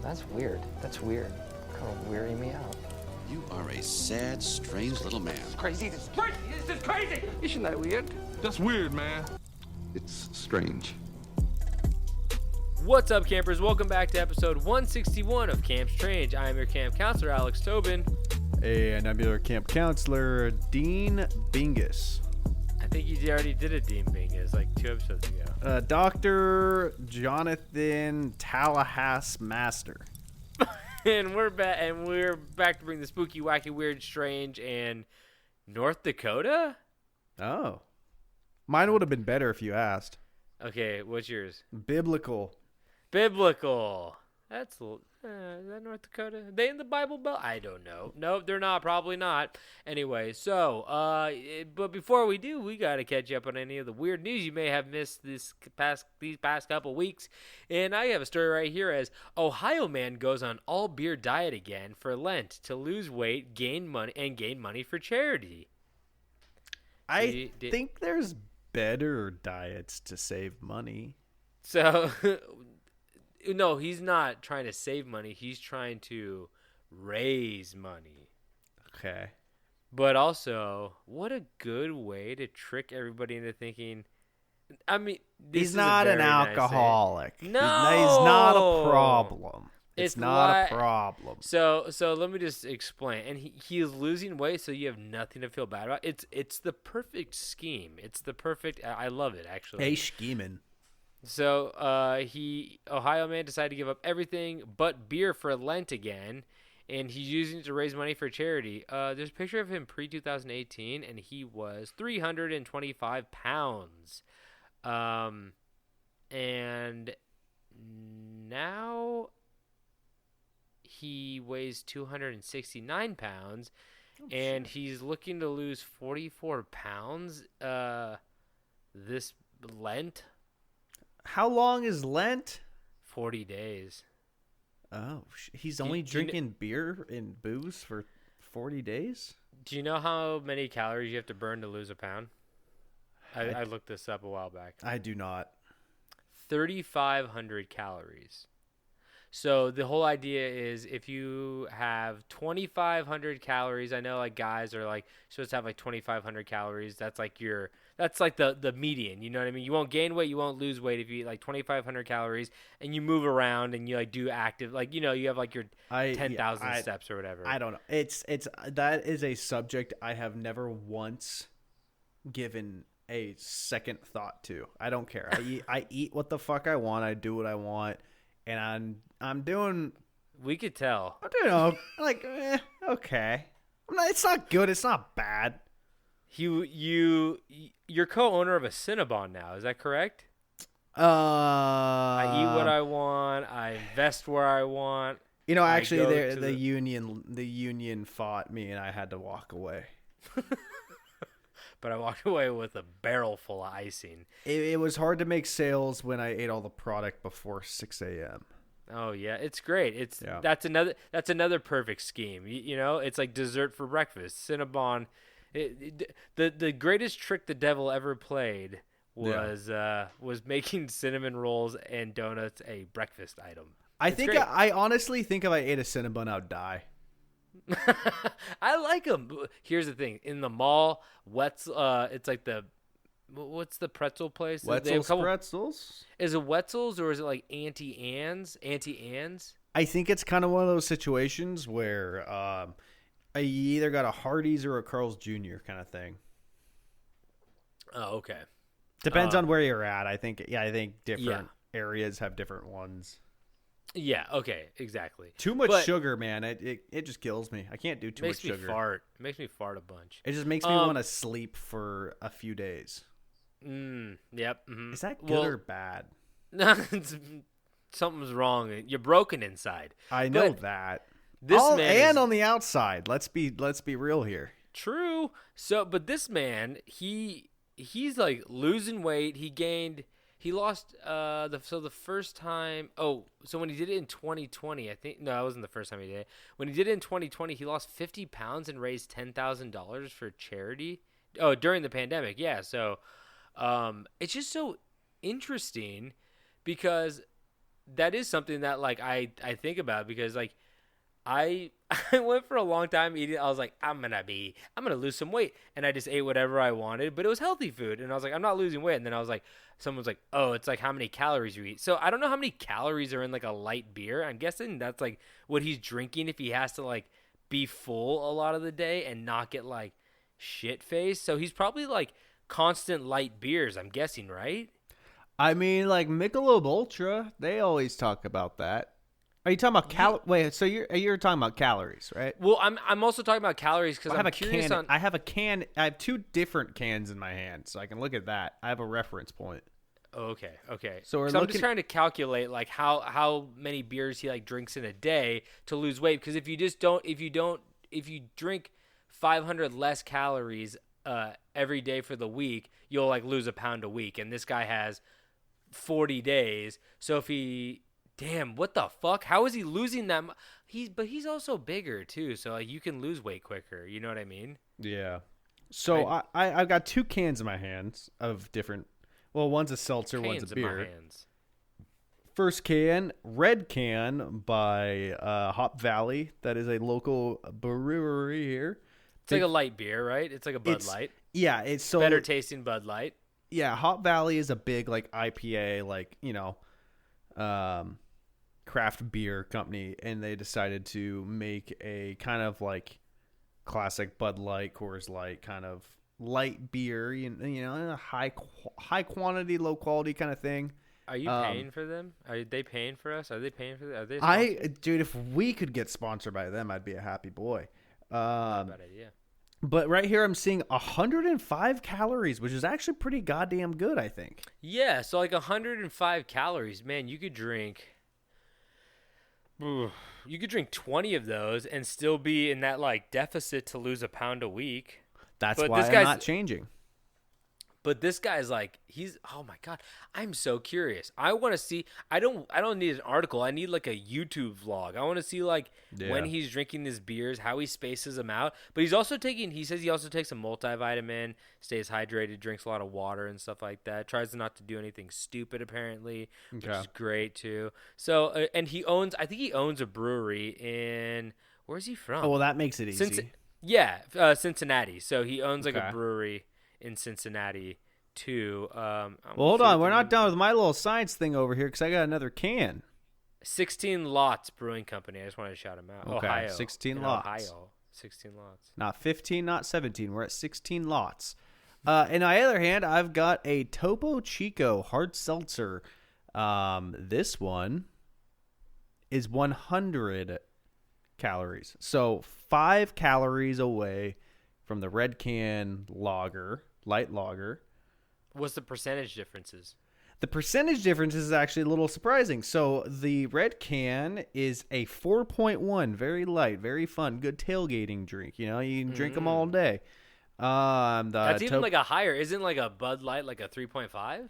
That's weird. That's weird. Kind of wearing me out. You are a sad, strange little man. Crazy. This is crazy. Isn't that weird? That's weird, man. It's strange. What's up, campers? Welcome back to episode 161 of Camp Strange. I am your camp counselor, Alex Tobin. And I'm your camp counselor, Dean Bingus. I think you already did a Dean Bingus like 2 episodes ago. Dr. Jonathan Tallahassee Master. And we're back to bring the spooky, wacky, weird, strange, and North Dakota? Oh. Mine would have been better if you asked. Okay, what's yours? Biblical. That's is that North Dakota? Are they in the Bible Belt? I don't know. Nope, they're not. Probably not. Anyway, so but before we do, we got to catch up on any of the weird news you may have missed these past couple weeks. And I have a story right here as Ohio man goes on all beer diet again for Lent to lose weight, gain money for charity. I think there's better diets to save money. So no, he's not trying to save money. He's trying to raise money. Okay. But also, what a good way to trick everybody into thinking. I mean, he's not an alcoholic. No, he's not a problem. It's not a problem. So let me just explain. And he is losing weight, so you have nothing to feel bad about. It's the perfect scheme. It's the perfect. I love it, actually. Hey, scheming. So Ohio man decided to give up everything but beer for Lent again, and he's using it to raise money for charity. There's a picture of him pre-2018, and he was 325 pounds. And now he weighs 269 pounds, and he's looking to lose 44 pounds this Lent. How long is Lent? 40 days. Oh, he's only drinking beer and booze for 40 days? Do you know how many calories you have to burn to lose a pound? I looked this up a while back. I do not. 3,500 calories. So the whole idea is if you have 2,500 calories, I know like guys are like supposed to have like 2,500 calories. That's like the median. You know what I mean? You won't gain weight, you won't lose weight if you eat like 2,500 calories and you move around and you like do active, like, you know, you have like your 10,000 steps or whatever. I don't know. It's that is a subject I have never once given a second thought to. I don't care. I eat what the fuck I want. I do what I want. And I'm doing. We could tell. I'm doing okay. It's not good. It's not bad. You're co-owner of a Cinnabon now. Is that correct? I eat what I want. I invest where I want. You know, actually, the union fought me, and I had to walk away. But I walked away with a barrel full of icing. It was hard to make sales when I ate all the product before 6 a.m. Oh yeah, it's great. That's another perfect scheme. You know, it's like dessert for breakfast. Cinnabon. The greatest trick the devil ever played was making cinnamon rolls and donuts a breakfast item. I honestly think if I ate a Cinnabon, I'd die. I like them. Here's the thing: in the mall, it's like what's the pretzel place? Wetzel's Pretzels. Is it Wetzel's or is it like Auntie Anne's? I think it's kind of one of those situations where you either got a Hardee's or a Carl's Jr. kind of thing. Oh, okay. Depends on where you're at. I think different areas have different ones. Yeah, okay, exactly. Too much sugar, man. It just kills me. I can't do too much sugar. It makes me fart a bunch. It just makes me want to sleep for a few days. Yep. Mm-hmm. Is that good or bad? Something's wrong. You're broken inside. I know that. And on the outside. Let's be real here. True. So, but this man, he's like losing weight. He lost the first time. Oh, so when he did it in 2020, I think that wasn't the first time he did it. When he did it in 2020, he lost 50 pounds and raised $10,000 for charity. Oh, during the pandemic, yeah. So, it's just so interesting because that is something that like I think about because like I I went for a long time eating. I was like, I'm gonna lose some weight, and I just ate whatever I wanted, but it was healthy food, and I was like, I'm not losing weight. And then I was like, someone's like, oh, it's like how many calories you eat. So I don't know how many calories are in like a light beer. I'm guessing that's like what he's drinking if he has to like be full a lot of the day and not get like shit faced. So he's probably like constant light beers. I'm guessing, right? I mean, like Michelob Ultra, they always talk about that. Are you talking about Wait, so you're talking about calories, right? Well, I'm also talking about calories because I'm curious on. I have a can. I have 2 different cans in my hand, so I can look at that. I have a reference point. Oh, okay. So I'm just trying to calculate like how many beers he like drinks in a day to lose weight. Because if you drink 500 less calories every day for the week, you'll like lose a pound a week. And this guy has 40 days, so if he. Damn, what the fuck? How is he losing that? But he's also bigger too, so like you can lose weight quicker. You know what I mean? Yeah. So I've got 2 cans in my hands of different. Well, one's a seltzer, one's a beer. In my hands. First can, Red Can by Hop Valley. That is a local brewery here. It's like a light beer, right? It's like a Bud Light. Yeah, it's so better tasting Bud Light. Yeah, Hop Valley is a big like IPA, like craft beer company, and they decided to make a kind of like classic Bud Light, Coors Light kind of light beer, high quantity, low quality kind of thing. Are you paying for them? Are they paying for us? Are they paying for that? Are they Dude, if we could get sponsored by them, I'd be a happy boy. Not a bad idea. But right here, I'm seeing 105 calories, which is actually pretty goddamn good, I think. Yeah, so like 105 calories, man. You could drink 20 of those and still be in that like deficit to lose a pound a week. That's why I'm not changing. But this guy's like, oh my God, I'm so curious. I want to see, I don't need an article. I need like a YouTube vlog. I want to see like when he's drinking his beers, how he spaces them out. But he says he also takes a multivitamin, stays hydrated, drinks a lot of water and stuff like that. Tries not to do anything stupid apparently, which is great too. So, and I think he owns a brewery in, where's he from? Oh, well, that makes it easy. Cincinnati. So he owns like a brewery in Cincinnati too. Well, hold on, we're not done with my little science thing over here because I got another can. 16 Lots Brewing Company. I just wanted to shout them out. Okay, Ohio. 16 lots. Ohio. 16 lots. Not 15, not 17. We're at 16 lots. And on the other hand, I've got a Topo Chico hard seltzer. This one is 100 calories. So 5 calories away from the Red Can lager. Light lager. What's the percentage differences? The percentage difference is actually a little surprising. So the Red Can is a 4.1, very light, very fun, good tailgating drink. You can drink them all day. That's even like a higher. Isn't like a Bud Light like a 3.5?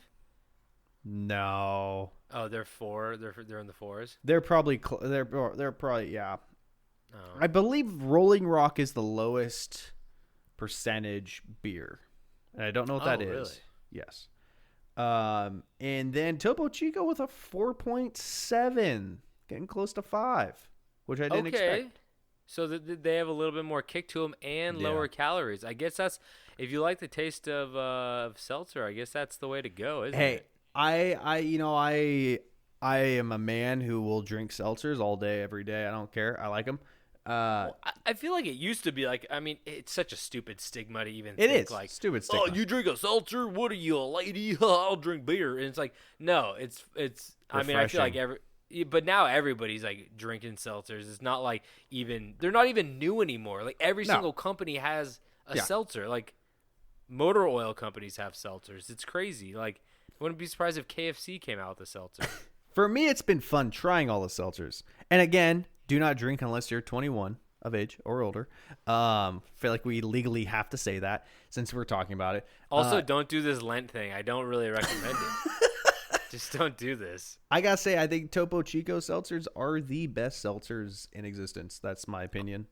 No. Oh, they're 4. They're in the 4s. They're probably yeah. Oh. I believe Rolling Rock is the lowest percentage beer. And I don't know what that is. Really? Yes. And then Topo Chico with a 4.7, getting close to 5, which I didn't expect. So they have a little bit more kick to them and lower calories. I guess that's, if you like the taste of seltzer, I guess that's the way to go, isn't it? Hey, I am a man who will drink seltzers all day, every day. I don't care. I like them. I feel like it used to be like, I mean, it's such a stupid stigma to even think. It is like stupid stigma. Oh, you drink a seltzer? What are you, a lady? I'll drink beer. And it's like, no, it's. I mean, I feel like but now everybody's like drinking seltzers. It's not like they're not even new anymore. Like every single company has a seltzer. Like motor oil companies have seltzers. It's crazy. Like I wouldn't be surprised if KFC came out with a seltzer. For me, it's been fun trying all the seltzers. And again, do not drink unless you're 21 of age or older. Feel like we legally have to say that since we're talking about it. Also, don't do this Lent thing. I don't really recommend it. Just don't do this. I gotta say, I think Topo Chico seltzers are the best seltzers in existence. That's my opinion.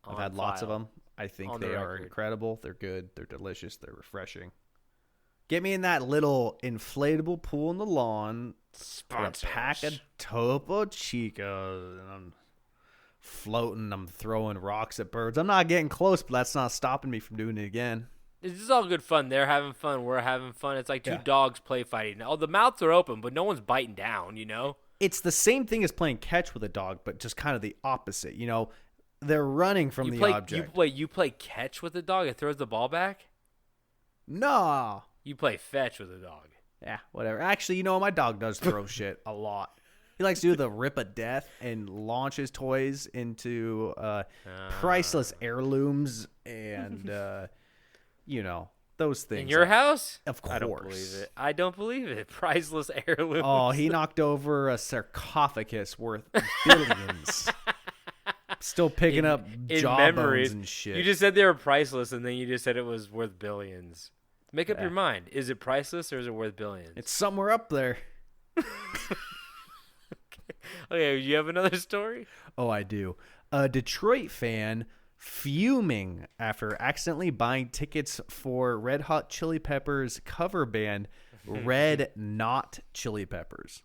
I've had lots of them. I think they are incredible. They're good. They're delicious. They're refreshing. Get me in that little inflatable pool in the lawn. With a pack of Topo Chicos. And I'm floating. I'm throwing rocks at birds. I'm not getting close, but that's not stopping me from doing it again. This is all good fun. They're having fun. We're having fun. It's like two dogs play fighting. Oh, the mouths are open, but no one's biting down, you know? It's the same thing as playing catch with a dog, but just kind of the opposite. You know, they're running from the object. You play catch with a dog? It throws the ball back? No. You play fetch with a dog. Yeah, whatever. Actually, you know, my dog does throw shit a lot. He likes to do the rip of death and launch his toys into priceless heirlooms and, you know, those things. In your house? Of course. I don't believe it. I don't believe it. Priceless heirlooms. Oh, he knocked over a sarcophagus worth billions. Still picking up jawbones and shit. You just said they were priceless, and then you just said it was worth billions. Make up your mind. Is it priceless or is it worth billions? It's somewhere up there. Okay, you have another story? Oh, I do. A Detroit fan fuming after accidentally buying tickets for Red Hot Chili Peppers cover band Red Not Chili Peppers.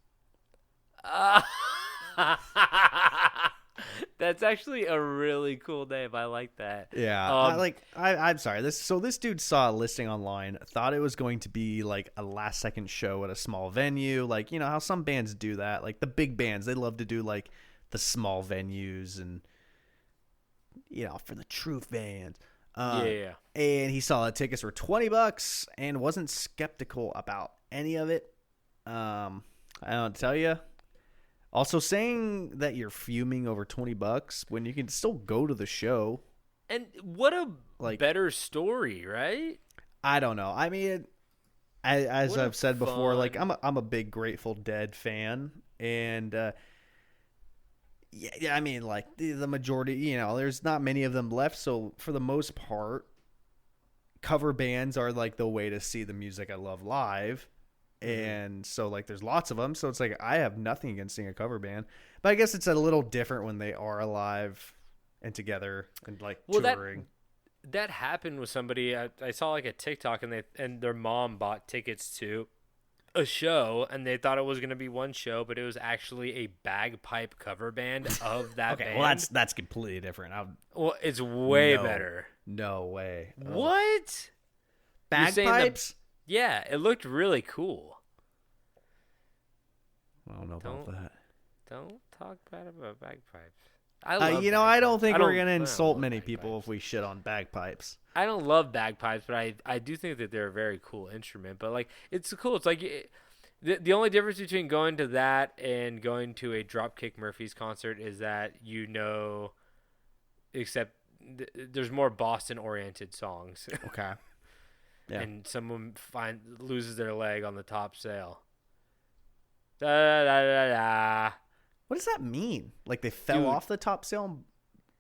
That's actually a really cool name. I like that. Yeah, I'm sorry. This dude saw a listing online, thought it was going to be like a last second show at a small venue, like, you know how some bands do that, like the big bands, they love to do like the small venues and, you know, for the true fans. Yeah. And he saw the tickets were $20 and wasn't skeptical about any of it. I don't tell you. Also, saying that you're fuming over $20 when you can still go to the show. And what a better story, right? I don't know. I mean, as I've said before, like I'm a big Grateful Dead fan, and yeah, I mean, like the majority, you know, there's not many of them left. So for the most part, cover bands are like the way to see the music I love live. And so, like, there's lots of them. So it's like I have nothing against seeing a cover band, but I guess it's a little different when they are alive and together and like touring. That happened with somebody. I saw like a TikTok, and their mom bought tickets to a show, and they thought it was going to be one show, but it was actually a bagpipe cover band of that Okay, band. well that's completely different. Well, it's way better. No way. What? Bagpipes? Yeah, it looked really cool. I don't know about that. Don't talk bad about bagpipes. I don't think we're gonna insult many people if we shit on bagpipes. I don't love bagpipes, but I do think that they're a very cool instrument. But like, it's cool. It's like the only difference between going to that and going to a Dropkick Murphys concert is that, you know, except there's more Boston-oriented songs. Okay. Yeah. And someone loses their leg on the top sail. Da, da, da, da, da. What does that mean? Like they fell off the top sail?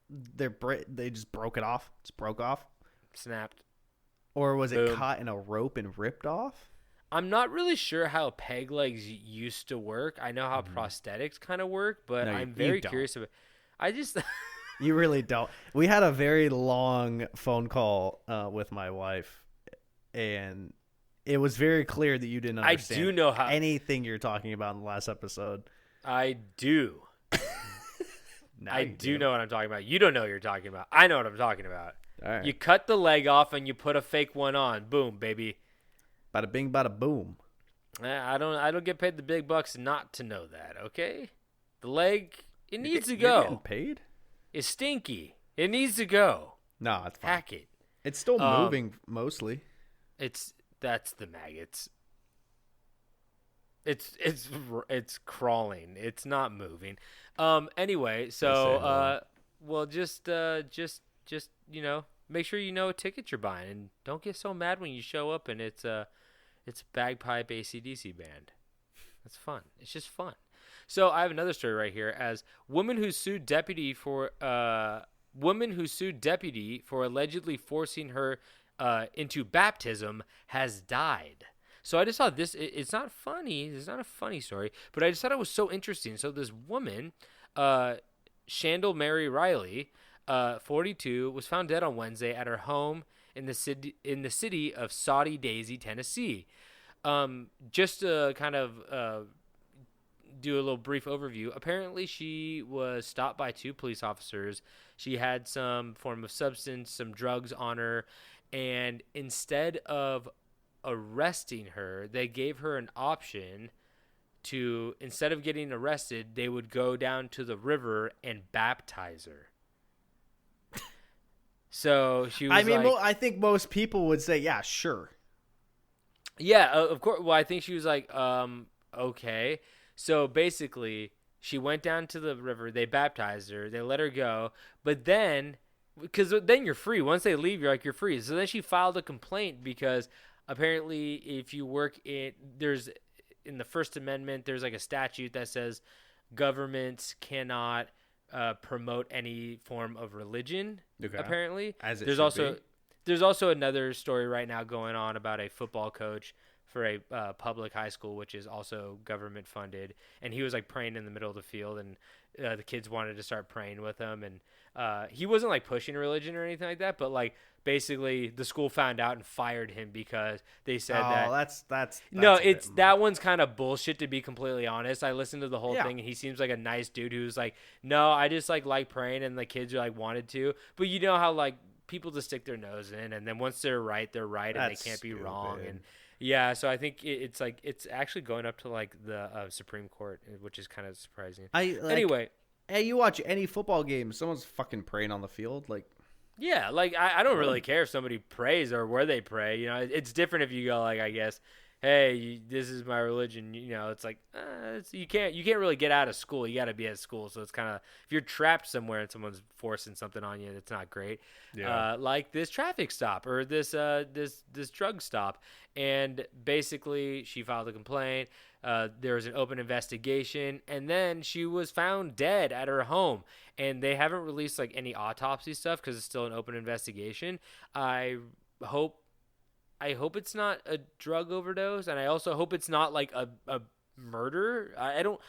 They just broke it off? Just broke off? Snapped. Or was it caught in a rope and ripped off? I'm not really sure how peg legs used to work. I know how prosthetics kind of work, but I'm very curious about. I just. You really don't. We had a very long phone call with my wife, and it was very clear that you didn't understand anything you're talking about in the last episode. I do. I do know what I'm talking about. You don't know what you're talking about. I know what I'm talking about. All right. You cut the leg off and you put a fake one on. Boom, baby. Bada bing, bada boom. I don't get paid the big bucks not to know that, okay? The leg, it needs to go. You're getting paid? It's stinky. It needs to go. No, it's fine. Hack it. It's still moving mostly. That's the maggots. It's crawling. It's not moving. Anyway, so well, just you know, make sure you know what ticket you're buying, and don't get so mad when you show up and it's bagpipe AC/DC band. That's fun. It's just fun. So I have another story right here. As woman who sued deputy for allegedly forcing her into baptism has died. So I just thought this, it's not funny. It's not a funny story, but I just thought it was so interesting. So this woman, Shandell Mary Riley, 42, was found dead on Wednesday at her home in the city of Saudi Daisy, Tennessee. Just to kind of do a little brief overview. Apparently, she was stopped by 2 police officers. She had some form of substance, some drugs on her, and instead of arresting her, they gave her an option to, instead of getting arrested, they would go down to the river and baptize her. So she was I think most people would say, yeah, sure. Yeah, of course. Well, I think she was like, okay. So basically, she went down to the river. They baptized her. They let her go. But then, because then you're free. Once they leave, you're free. So then she filed a complaint because apparently, if you work in the First Amendment, there's like a statute that says governments cannot promote any form of religion. Okay. Apparently, as it there's should also be. There's also another story right now going on about a football coach for a public high school, which is also government funded, and he was like praying in the middle of the field, and the kids wanted to start praying with him, and he wasn't like pushing religion or anything like that, but like basically the school found out and fired him because they said that's no, it's that one's kind of bullshit, to be completely honest. I listened to the whole thing, and he seems like a nice dude who's like, no, I just like praying, and the kids are like wanted to, but you know how like people just stick their nose in, and then once they're right, and they can't be wrong. And yeah, so I think it's like it's actually going up to like the Supreme Court, which is kind of surprising. Anyway, hey, you watch any football game, someone's fucking praying on the field, like. Yeah, like I don't really care if somebody prays or where they pray. You know, it's different if you go like, I guess, hey, this is my religion. You know, it's like you can't really get out of school. You got to be at school, so it's kind of, if you're trapped somewhere and someone's forcing something on you, that's not great. Yeah. Like this traffic stop or this drug stop, and basically she filed a complaint. There was an open investigation, and then she was found dead at her home. And they haven't released like any autopsy stuff because it's still an open investigation. I hope it's not a drug overdose, and I also hope it's not like a murder. I don't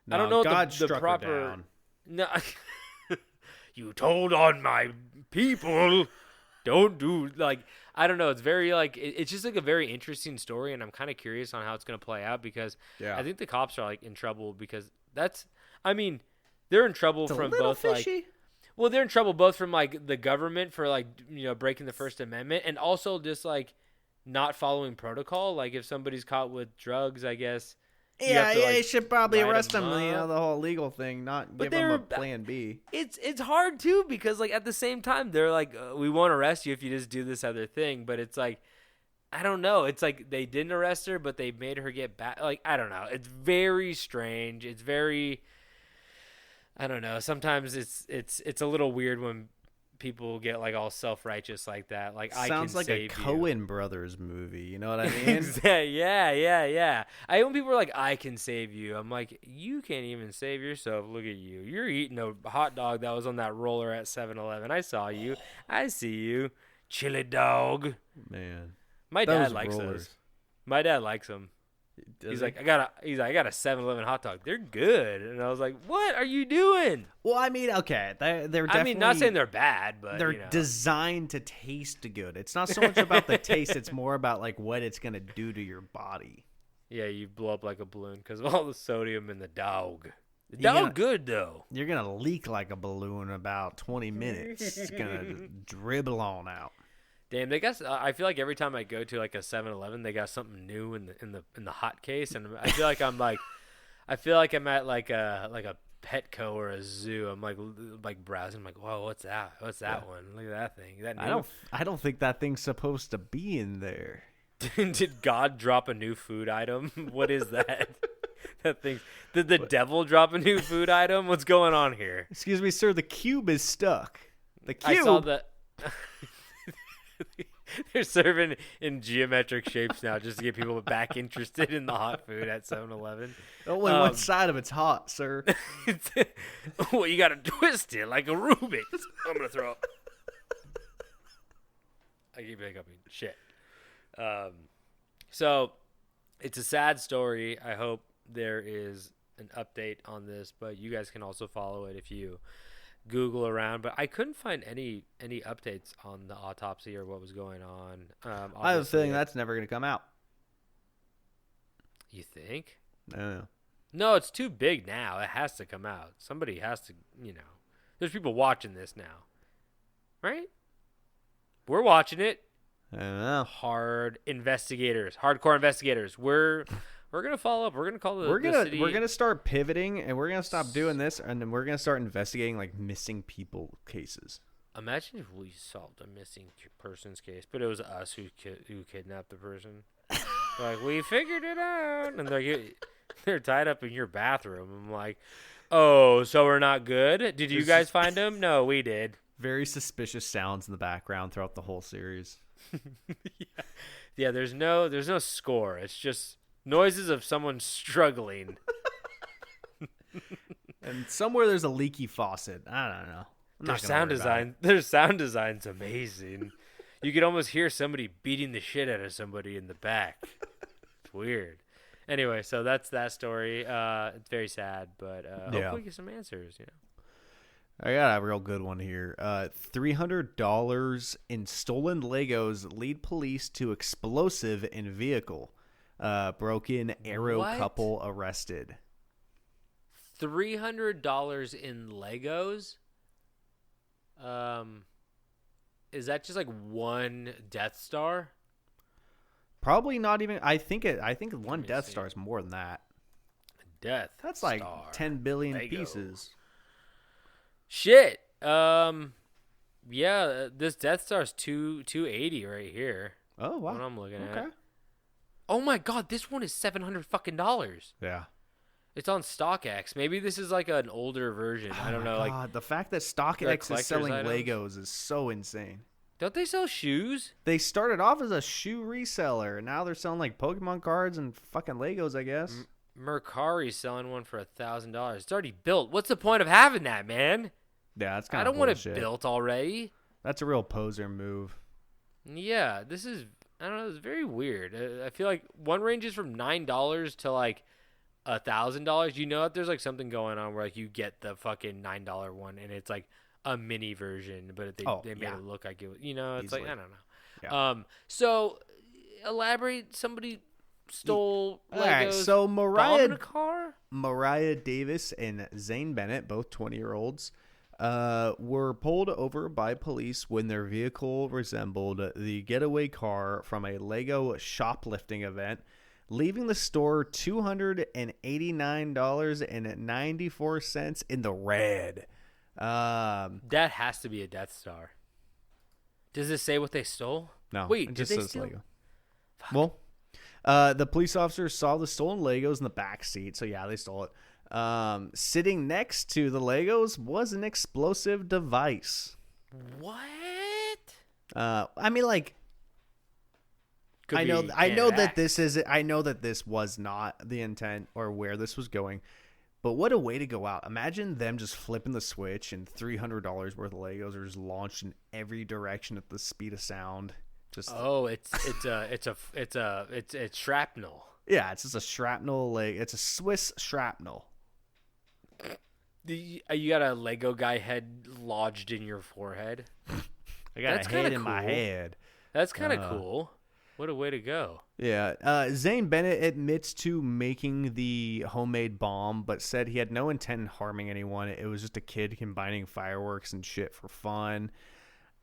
know God the struck proper. her down. No, you told on my people. Don't do like, I don't know. It's very like it's just like a very interesting story, and I'm kind of curious on how it's gonna play out because I think the cops are like in trouble because they're in trouble from both fishy. Like, well, they're in trouble both from like the government for like, you know, breaking the First Amendment, and also just like not following protocol. Like if somebody's caught with drugs, I guess. You should probably arrest them. You know, the whole legal thing, not give them a plan B. It's hard too because like at the same time they're like, we won't arrest you if you just do this other thing. But it's like, I don't know. It's like they didn't arrest her, but they made her get back. Like I don't know. It's very strange. It's very. I don't know. Sometimes it's a little weird when people get like all self-righteous like that. Like I can sounds like a Coen Brothers movie. You know what I mean? Yeah. I when people are like, I can save you. I'm like, you can't even save yourself. Look at you. You're eating a hot dog that was on that roller at 7-Eleven. I saw you. I see you. Chili dog. Man, my dad likes those. My dad likes them. He's like, I got a 7-Eleven hot dog. They're good. And I was like, what are you doing? Well, I mean, okay, they're definitely. I mean, not saying they're bad, but they're designed to taste good. It's not so much about the taste; it's more about like what it's gonna do to your body. Yeah, you blow up like a balloon because of all the sodium in the dog. The dog good though. You're gonna leak like a balloon in about 20 minutes. It's gonna dribble on out. Damn, they got. I feel like every time I go to like a 7-Eleven, they got something new in the hot case, and I feel like I'm at like a Petco or a zoo. I'm like browsing. I'm like, whoa, what's that? What's that one? Look at that thing. Is that new? I don't think that thing's supposed to be in there. Did God drop a new food item? What is that? That thing. Did the devil drop a new food item? What's going on here? Excuse me, sir. The cube is stuck. The cube. I saw that. They're serving in geometric shapes now just to get people back interested in the hot food at 7-Eleven. Only one side of it's hot, sir. Well, you got to twist it like a Rubik's. I'm going to throw up. I keep hiccuping. Shit. So, it's a sad story. I hope there is an update on this, but you guys can also follow it if you Google around, but I couldn't find any updates on the autopsy or what was going on. I have a feeling obviously, that's never going to come out. You think? No. No, it's too big now. It has to come out. Somebody has to, There's people watching this now, right? We're watching it. I don't know. Hardcore investigators. We're gonna follow up. We're gonna call the city. We're gonna start pivoting, and we're gonna stop doing this, and then we're gonna start investigating like missing people cases. Imagine if we solved a missing person's case, but it was us who kidnapped the person. Like, we figured it out, and they're tied up in your bathroom. I'm like, oh, so we're not good? Did you guys find them? No, we did. Very suspicious sounds in the background throughout the whole series. Yeah. There's no score. It's just noises of someone struggling. And somewhere there's a leaky faucet. I don't know. Their sound design's amazing. You could almost hear somebody beating the shit out of somebody in the back. It's weird. Anyway, so that's that story. It's very sad, but hopefully we get some answers. I got a real good one here. $300 in stolen Legos lead police to explosive in vehicle. Broken arrow couple arrested. $300 in Legos? Is that just like one Death Star? Probably not even. I think one Death Star is more than that. That's like Star. 10 billion Lego. pieces. Shit. Yeah, this Death Star's 280 right here. Oh wow. What I'm looking Okay. at. Oh my god, this one is $700. Yeah. It's on StockX. Maybe this is like an older version. I don't know. God, Like, the fact that like StockX is collector's selling items? Legos is so insane. don't they sell shoes? They started off as a shoe reseller, and now they're selling like Pokemon cards and fucking Legos, I guess. Mercari's selling one for $1,000. It's already built. What's the point of having that, man? Yeah, that's kind I of don't want it built already. That's a real poser move. Yeah, this is, I don't know, it's very weird. I feel like one ranges from $9 to like $1,000. You know that there's like something going on where like you get the fucking $9 one and it's like a mini version, but they made it look like it was, it's Easily. like, I don't know. Yeah. So elaborate, somebody stole Legos, All right, so bombed a car? Mariah Davis and Zane Bennett, both 20-year-olds, were pulled over by police when their vehicle resembled the getaway car from a Lego shoplifting event, leaving the store $289.94 in the red. That has to be a Death Star. Does it say what they stole? No, Wait, it did just they says steal? Lego. Well, the police officers saw the stolen Legos in the back seat, so yeah, they stole it. Sitting next to the Legos was an explosive device. What? I mean, like, Could I know be that NX. I know that this was not the intent or where this was going, but what a way to go out! Imagine them just flipping the switch and $300 worth of Legos are just launched in every direction at the speed of sound. Just it's shrapnel. yeah, it's just a shrapnel. It's a Swiss shrapnel. You got a Lego guy head lodged in your forehead. I got That's a head kinda in my cool. head. That's kind of cool. What a way to go. Yeah. Zane Bennett admits to making the homemade bomb, but said he had no intent in harming anyone. It was just a kid combining fireworks and shit for fun.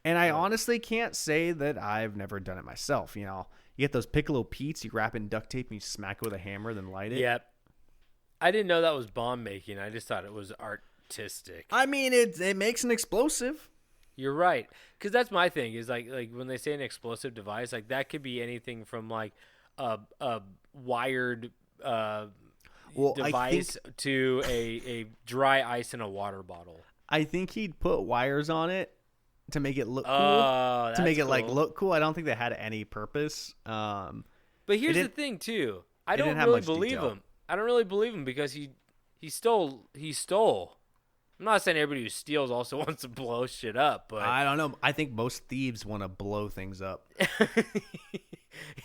And I honestly can't say that I've never done it myself. You get those Piccolo Petes, you wrap it in duct tape and you smack it with a hammer, then light it. Yep. I didn't know that was bomb making. I just thought it was artistic. I mean, it makes an explosive. You're right, because that's my thing. Is like when they say an explosive device, like that could be anything from like a wired device to a dry ice in a water bottle. I think he'd put wires on it to make it look cool. Oh, To make it cool. like look cool. I don't think they had any purpose. But here's the thing too. I didn't don't have really much believe detail. him. I don't really believe him because he stole. I'm not saying everybody who steals also wants to blow shit up, but I don't know. I think most thieves want to blow things up.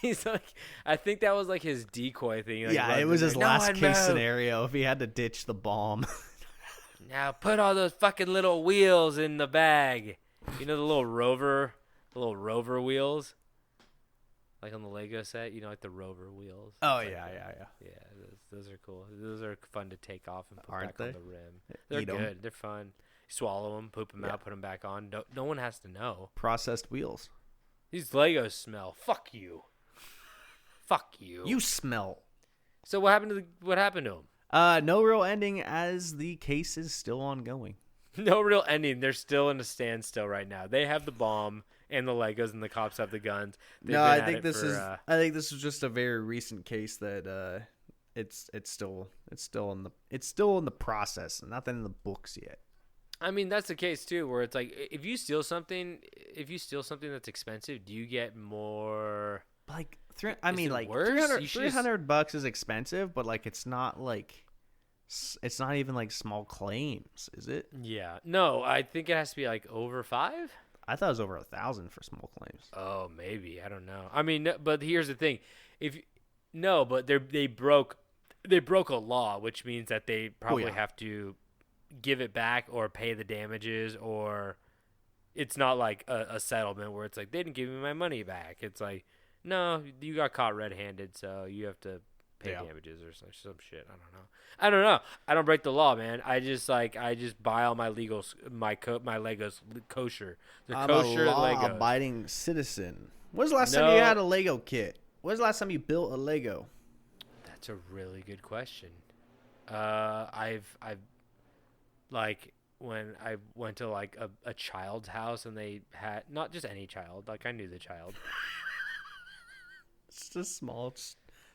he's like, I think that was like his decoy thing. Like, Yeah, rather it was than his like, last "No, case no." scenario if he had to ditch the bomb. Now put all those fucking little wheels in the bag. You know the little rover wheels? Like on the Lego set, you know, like the rover wheels. Oh, It's like yeah, that. yeah, yeah. Yeah, those are cool. Those are fun to take off and put Aren't back on they? the rim. They're Eat 'em. good. They're fun. Swallow them, poop them out, put them back on. No one has to know. Processed wheels. These Legos smell. Fuck you. Fuck you. You smell. So what happened to them? No real ending as the case is still ongoing. No real ending. They're still in a standstill right now. They have the bomb and the Legos, and the cops have the guns. They've No, been I at think it this for, is. I think this is just a very recent case that it's still in the process. Nothing in the books yet. I mean, that's the case too, where it's like if you steal something that's expensive, do you get more? Like, Is like it worse? You should just- $300 is expensive, but like it's not even like small claims, is it? Yeah. No, I think it has to be like over 5. I thought it was over 1,000 for small claims. Oh, maybe. I don't know. I mean, but here's the thing. But they broke a law, which means that they probably have to give it back or pay the damages, or it's not like a settlement where it's like they didn't give me my money back. It's like, no, you got caught red-handed, so you have to pay damages or some shit. I don't know. I don't break the law, man. I just buy all my Legos kosher. They're I'm kosher a Legos. law-abiding citizen. When's the last time you had a Lego kit? When's the last time you built a Lego? That's a really good question. I've like when I went to like a child's house and they had not just any child, like I knew the child. It's a small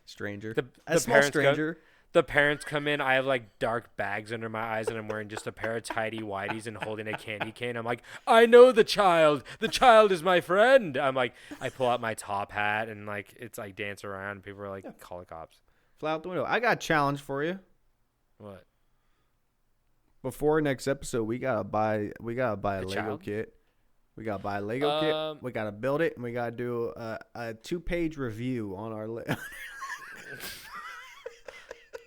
stranger. The small parents stranger. The parents come in. I have like dark bags under my eyes, and I'm wearing just a pair of tidy whities and holding a candy cane. I'm like, I know the child. The child is my friend. I'm like, I pull out my top hat and like it's like dance around. And people are like, call the cops. Fly out the window. I got a challenge for you. What? Before next episode, we gotta buy a Lego child? kit. We gotta buy a Lego kit. We gotta build it, and we gotta do a 2-page review on our.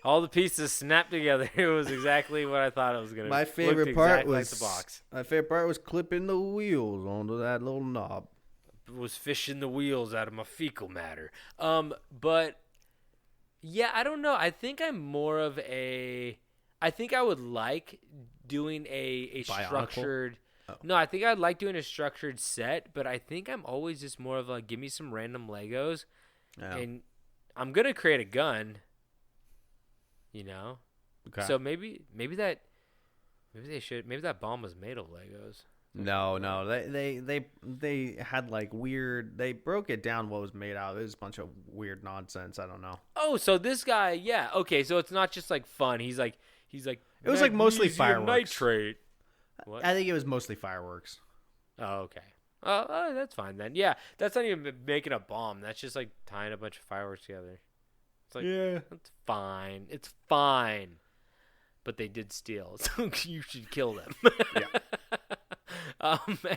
All the pieces snapped together. It was exactly what I thought it was gonna be. My favorite Looked part exactly was like the box. My favorite part was clipping the wheels onto that little knob. Was fishing the wheels out of my fecal matter. But yeah, I don't know. I think I'm more of a. I think I would like doing a structured. Oh. No, I think I'd like doing a structured set, but I think I'm always just more of like, give me some random Legos, and I'm gonna create a gun. You know, Okay. so maybe that bomb was made of Legos. No, they had like weird. They broke it down what was made out. It was a bunch of weird nonsense. I don't know. Oh, so this guy, yeah, okay, so it's not just like fun. He's like. It was like mostly magnesium fireworks. nitrate. What? I think it was mostly fireworks. Oh, okay. Oh, that's fine then. Yeah, that's not even making a bomb. That's just like tying a bunch of fireworks together. It's like, Yeah. it's fine. It's fine. But they did steal, so you should kill them. Yeah.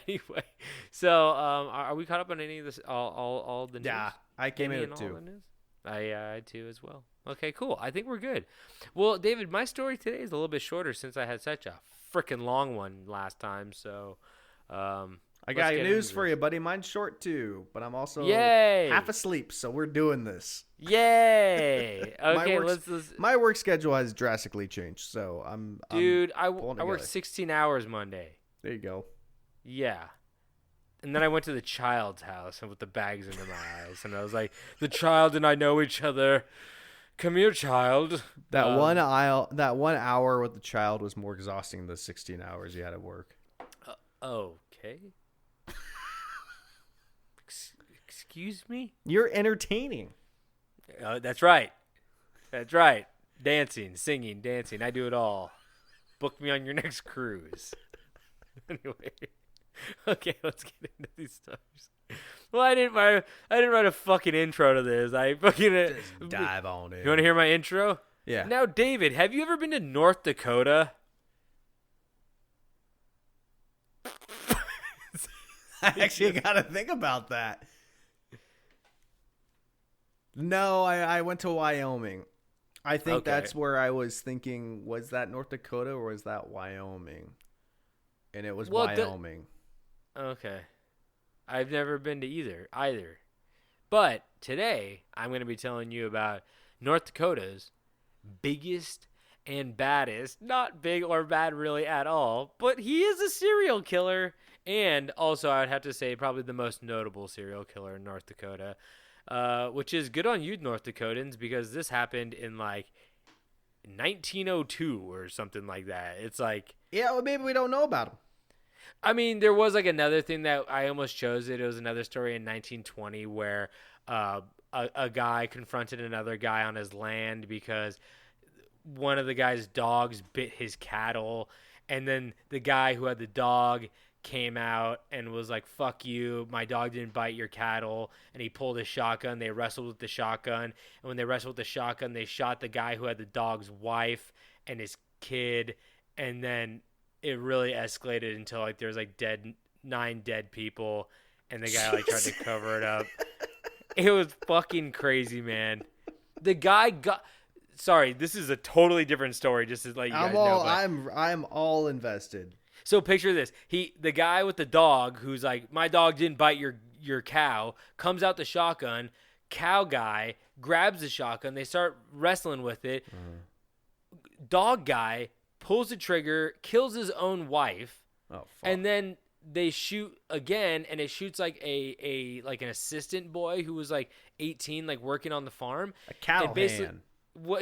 Anyway, so are we caught up on any of this? All the news? Yeah, I came in Any at and all 2. the news? I too as well. Okay, cool. I think we're good. Well, David, my story today is a little bit shorter since I had such a freaking long one last time. So, I got news for you, buddy. Mine's short too, but I'm also Yay! half asleep, so we're doing this. Yay! Okay, let's My work schedule has drastically changed, so I'm. Dude, I pulling worked together. 16 hours Monday. There you go. Yeah. And then I went to the child's house and with the bags under my eyes, and I was like, "The child and I know each other. Come here, child." That 1 hour with the child was more exhausting than the 16 hours you had at work. Okay. Excuse me? You're entertaining. That's right. That's right. Dancing, singing, dancing. I do it all. Book me on your next cruise. Anyway. Okay, let's get into these stories. Well, I didn't write a fucking intro to this. I fucking Just dive on in. You want to hear my intro? Yeah. Now, David, have you ever been to North Dakota? I actually got to think about that. No, I went to Wyoming. I think Okay. that's where I was thinking, was that North Dakota or was that Wyoming? And it was Well, Wyoming. Okay. I've never been to either. But today, I'm going to be telling you about North Dakota's biggest and baddest. Not big or bad really at all, but he is a serial killer. And also, I'd have to say, probably the most notable serial killer in North Dakota. Which is good on you, North Dakotans, because this happened in like 1902 or something like that. It's like, Yeah, well, maybe we don't know about him. I mean, there was like another thing that I almost chose it. It was another story in 1920 where a guy confronted another guy on his land because one of the guy's dogs bit his cattle, and then the guy who had the dog came out and was like, fuck you, my dog didn't bite your cattle, and he pulled his shotgun. They wrestled with the shotgun, and when they wrestled with the shotgun, they shot the guy who had the dog's wife and his kid, and then it really escalated until like there was like 9 dead people, and the guy like tried to cover it up. It was fucking crazy, man. The guy got. Sorry, this is a totally different story. Just to let you guys know. I'm all invested. So picture this: the guy with the dog, who's like, my dog didn't bite your cow, comes out the shotgun. Cow guy grabs the shotgun. They start wrestling with it. Dog guy pulls the trigger, kills his own wife, and then they shoot again, and it shoots like a like an assistant boy who was like 18, like working on the farm. A cow hand.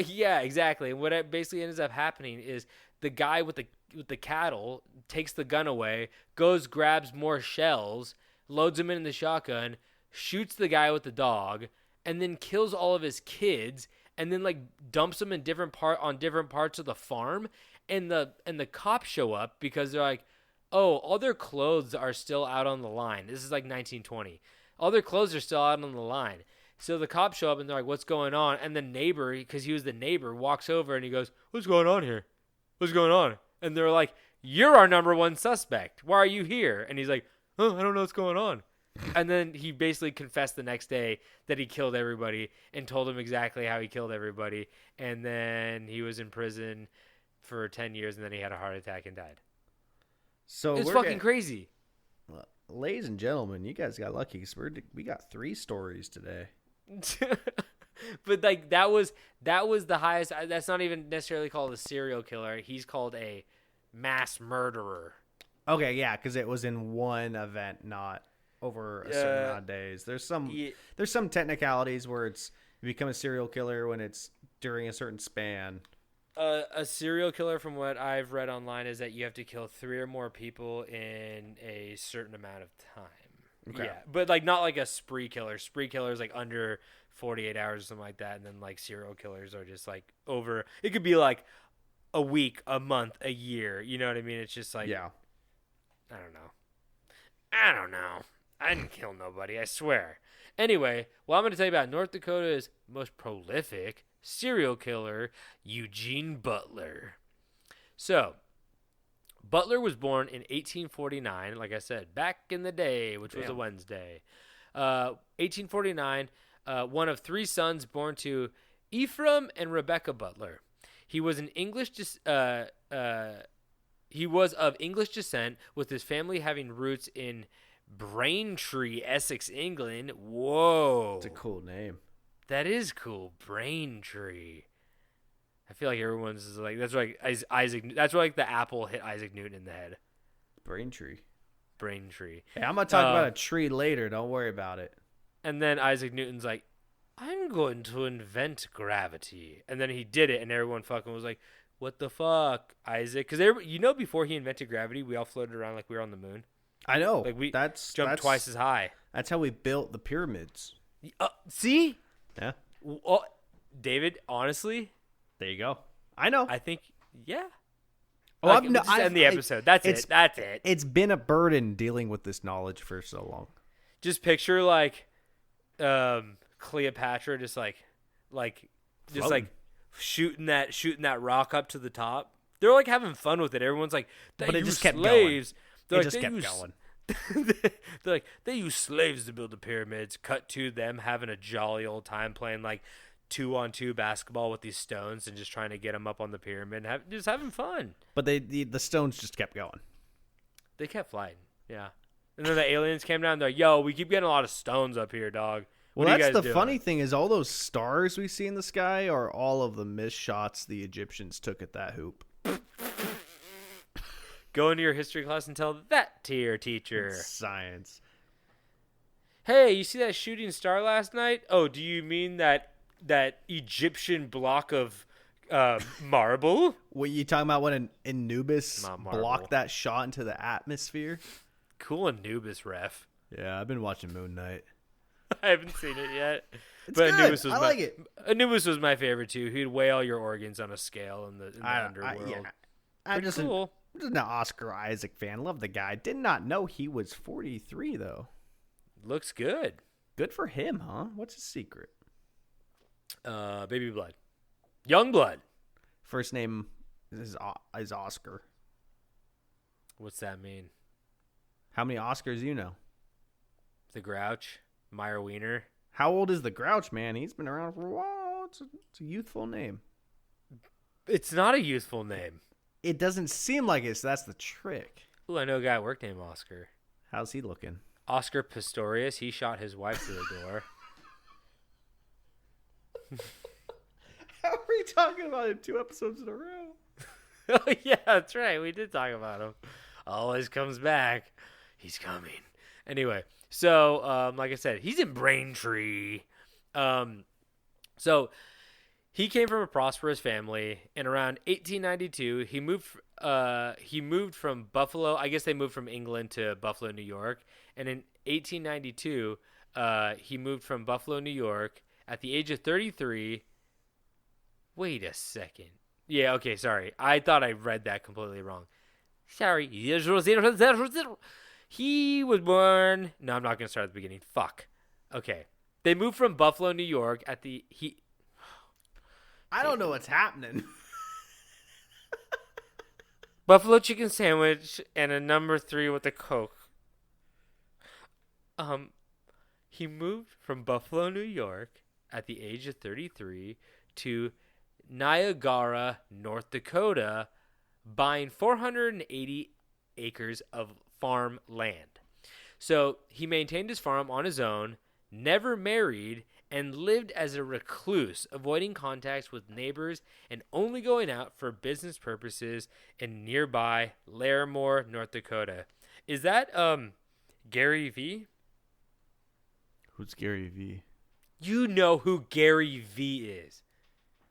Yeah, exactly. And what it basically ends up happening is the guy with the cattle takes the gun away, goes, grabs more shells, loads them in the shotgun, shoots the guy with the dog, and then kills all of his kids, and then like dumps them in different parts of the farm. And the cops show up because they're like, oh, all their clothes are still out on the line. This is like 1920. All their clothes are still out on the line. So the cops show up and they're like, what's going on? And the neighbor, because he was the neighbor, walks over and he goes, what's going on here? What's going on? And they're like, you're our number one suspect. Why are you here? And he's like, oh, I don't know what's going on. And then he basically confessed the next day that he killed everybody and told them exactly how he killed everybody. And then he was in prison for 10 years and then he had a heart attack and died. So It's fucking crazy. Ladies and gentlemen, you guys got lucky because we got 3 stories today. But like that was the highest. That's not even necessarily called a serial killer. He's called a mass murderer. Okay, yeah, because it was in one event, not over a certain amount of days. There's some technicalities where you become a serial killer when it's during a certain span. A serial killer, from what I've read online, is that you have to kill 3 or more people in a certain amount of time. Okay. Yeah, but like not like a spree killer. Spree killer is like under 48 hours or something like that, and then like serial killers are just like over. It could be like a week, a month, a year. You know what I mean? It's just like, Yeah. I don't know. I didn't kill nobody, I swear. Anyway, well, I'm going to tell you about North Dakota's most prolific serial killer, Eugene Butler. So, Butler was born in 1849, like I said, back in the day, which was a Wednesday. 1849, one of 3 sons born to Ephraim and Rebecca Butler. He was of English descent, with his family having roots in Braintree, Essex, England. Whoa. It's a cool name. That is cool. Braintree. I feel like everyone's like, that's like Isaac. That's why like the apple hit Isaac Newton in the head. Braintree. Braintree. Hey, I'm going to talk about a tree later. Don't worry about it. And then Isaac Newton's like, I'm going to invent gravity. And then he did it, and everyone fucking was like, what the fuck, Isaac? Because before he invented gravity, we all floated around like we were on the moon. I know. Like we jumped twice as high. That's how we built the pyramids. See? Yeah. Well, David, honestly, there you go. I know. I think, yeah. Oh, I'll just end the episode. That's it. It's been a burden dealing with this knowledge for so long. Just picture like Cleopatra just shooting that rock up to the top. They're like having fun with it. Everyone's like, but it just kept slaves. Going. It just kept going. They're like, they use slaves to build the pyramids. Cut to them having a jolly old time playing like 2-on-2 basketball with these stones and just trying to get them up on the pyramid, just having fun. But the stones just kept going. They kept flying, yeah. And then the aliens came down. They're like, "Yo, we keep getting a lot of stones up here, dog. What Well, are you that's guys the doing?" funny thing is all those stars we see in the sky are all of the missed shots the Egyptians took at that hoop. Go into your history class and tell that to your teacher. Science. Hey, you see that shooting star last night? Oh, do you mean that Egyptian block of marble? What you talking about when an Anubis Not marble. blocked that shot into the atmosphere? Cool Anubis ref. Yeah, I've been watching Moon Knight. I haven't seen it yet. It's But good. Anubis was I like it. Anubis was my favorite too. He'd weigh all your organs on a scale in the underworld. I'm Pretty just cool. I'm just an Oscar Isaac fan. Love the guy. Did not know he was 43 though. Looks good. Good for him, huh? What's his secret? Baby blood. Young blood. First name is Oscar. What's that mean? How many Oscars you know? The Grouch. Meyer Wiener. How old is the Grouch, man? He's been around for a while. It's a youthful name. It's not a youthful name. It doesn't seem like it, so that's the trick. Ooh, I know a guy at work named Oscar. How's he looking? Oscar Pistorius. He shot his wife through the door. How are we talking about him 2 episodes in a row? Oh, yeah, that's right. We did talk about him. Always comes back. He's coming. Anyway, so like I said, he's in Braintree. So he came from a prosperous family. In around 1892, he moved from Buffalo. I guess they moved from England to Buffalo, New York. And in 1892, he moved from Buffalo, New York. At the age of 33. Wait a second. Yeah, okay, sorry. I thought I read that completely wrong. Sorry. He was born... No, I'm not going to start at the beginning. Fuck. Okay. They moved from Buffalo, New York at the... I don't know what's happening. Buffalo chicken sandwich and a number 3 with a Coke. He moved from Buffalo, New York at the age of 33 to Niagara, North Dakota, buying 480 acres of farm land. So he maintained his farm on his own, never married, and lived as a recluse, avoiding contacts with neighbors and only going out for business purposes in nearby Larimore, North Dakota. Is that Gary V? Who's Gary V? You know who Gary V is.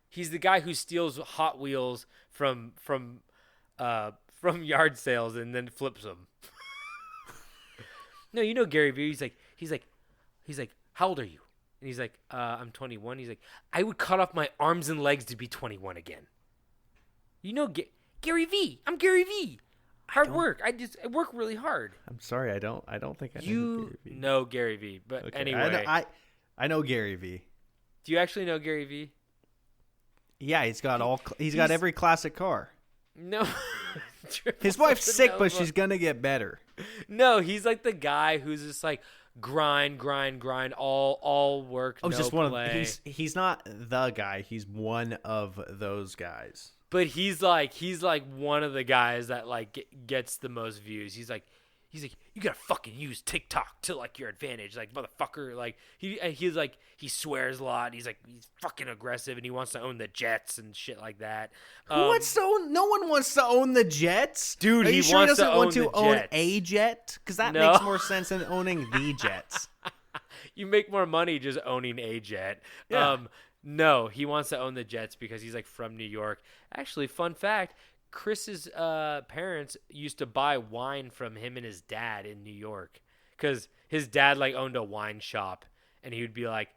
He's the guy who steals Hot Wheels from yard sales and then flips them. No, you know Gary V. He's like, how old are you? And he's like, I'm 21. He's like, I would cut off my arms and legs to be 21 again. You know Gary V. I'm Gary V. Hard work. I work really hard. I'm sorry, I don't think I know You Gary V. know Gary V. But Okay, anyway, I know Gary V. do you actually know Gary V? Yeah, he's got every classic car. No. His wife's sick, but she's gonna get better. No, he's like the guy who's just like grind, all work, no Just play. he's not the guy. He's one of those guys. But he's like one of the guys that like gets the most views. He's like you gotta fucking use TikTok to like your advantage, like motherfucker. Like he swears a lot. He's fucking aggressive and he wants to own the Jets and shit like that. No one wants to own the Jets, Dude, Are he you sure wants he doesn't to want to own the own Jets. a jet? Because that No. makes more sense than owning the Jets. You make more money just owning a jet. Yeah. No, he wants to own the Jets because he's like from New York. Actually, fun fact, Chris's parents used to buy wine from him and his dad in New York because his dad like owned a wine shop and he would be like,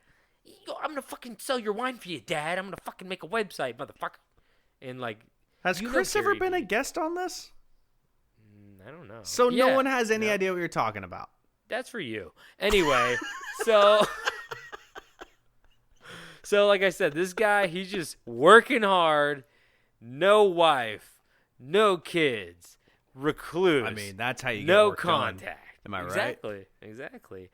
"Yo, I'm going to fucking sell your wine for you, Dad. I'm going to fucking make a website, motherfucker." And like, Has you know Chris ever Gary been V. a guest on this? I don't know. So no Yeah. one has any No. idea what you're talking about. That's for you. Anyway, so like I said, this guy, he's just working hard, no wife, no kids, recluse. I mean, that's how you get no work done. contact. Am I right? Exactly.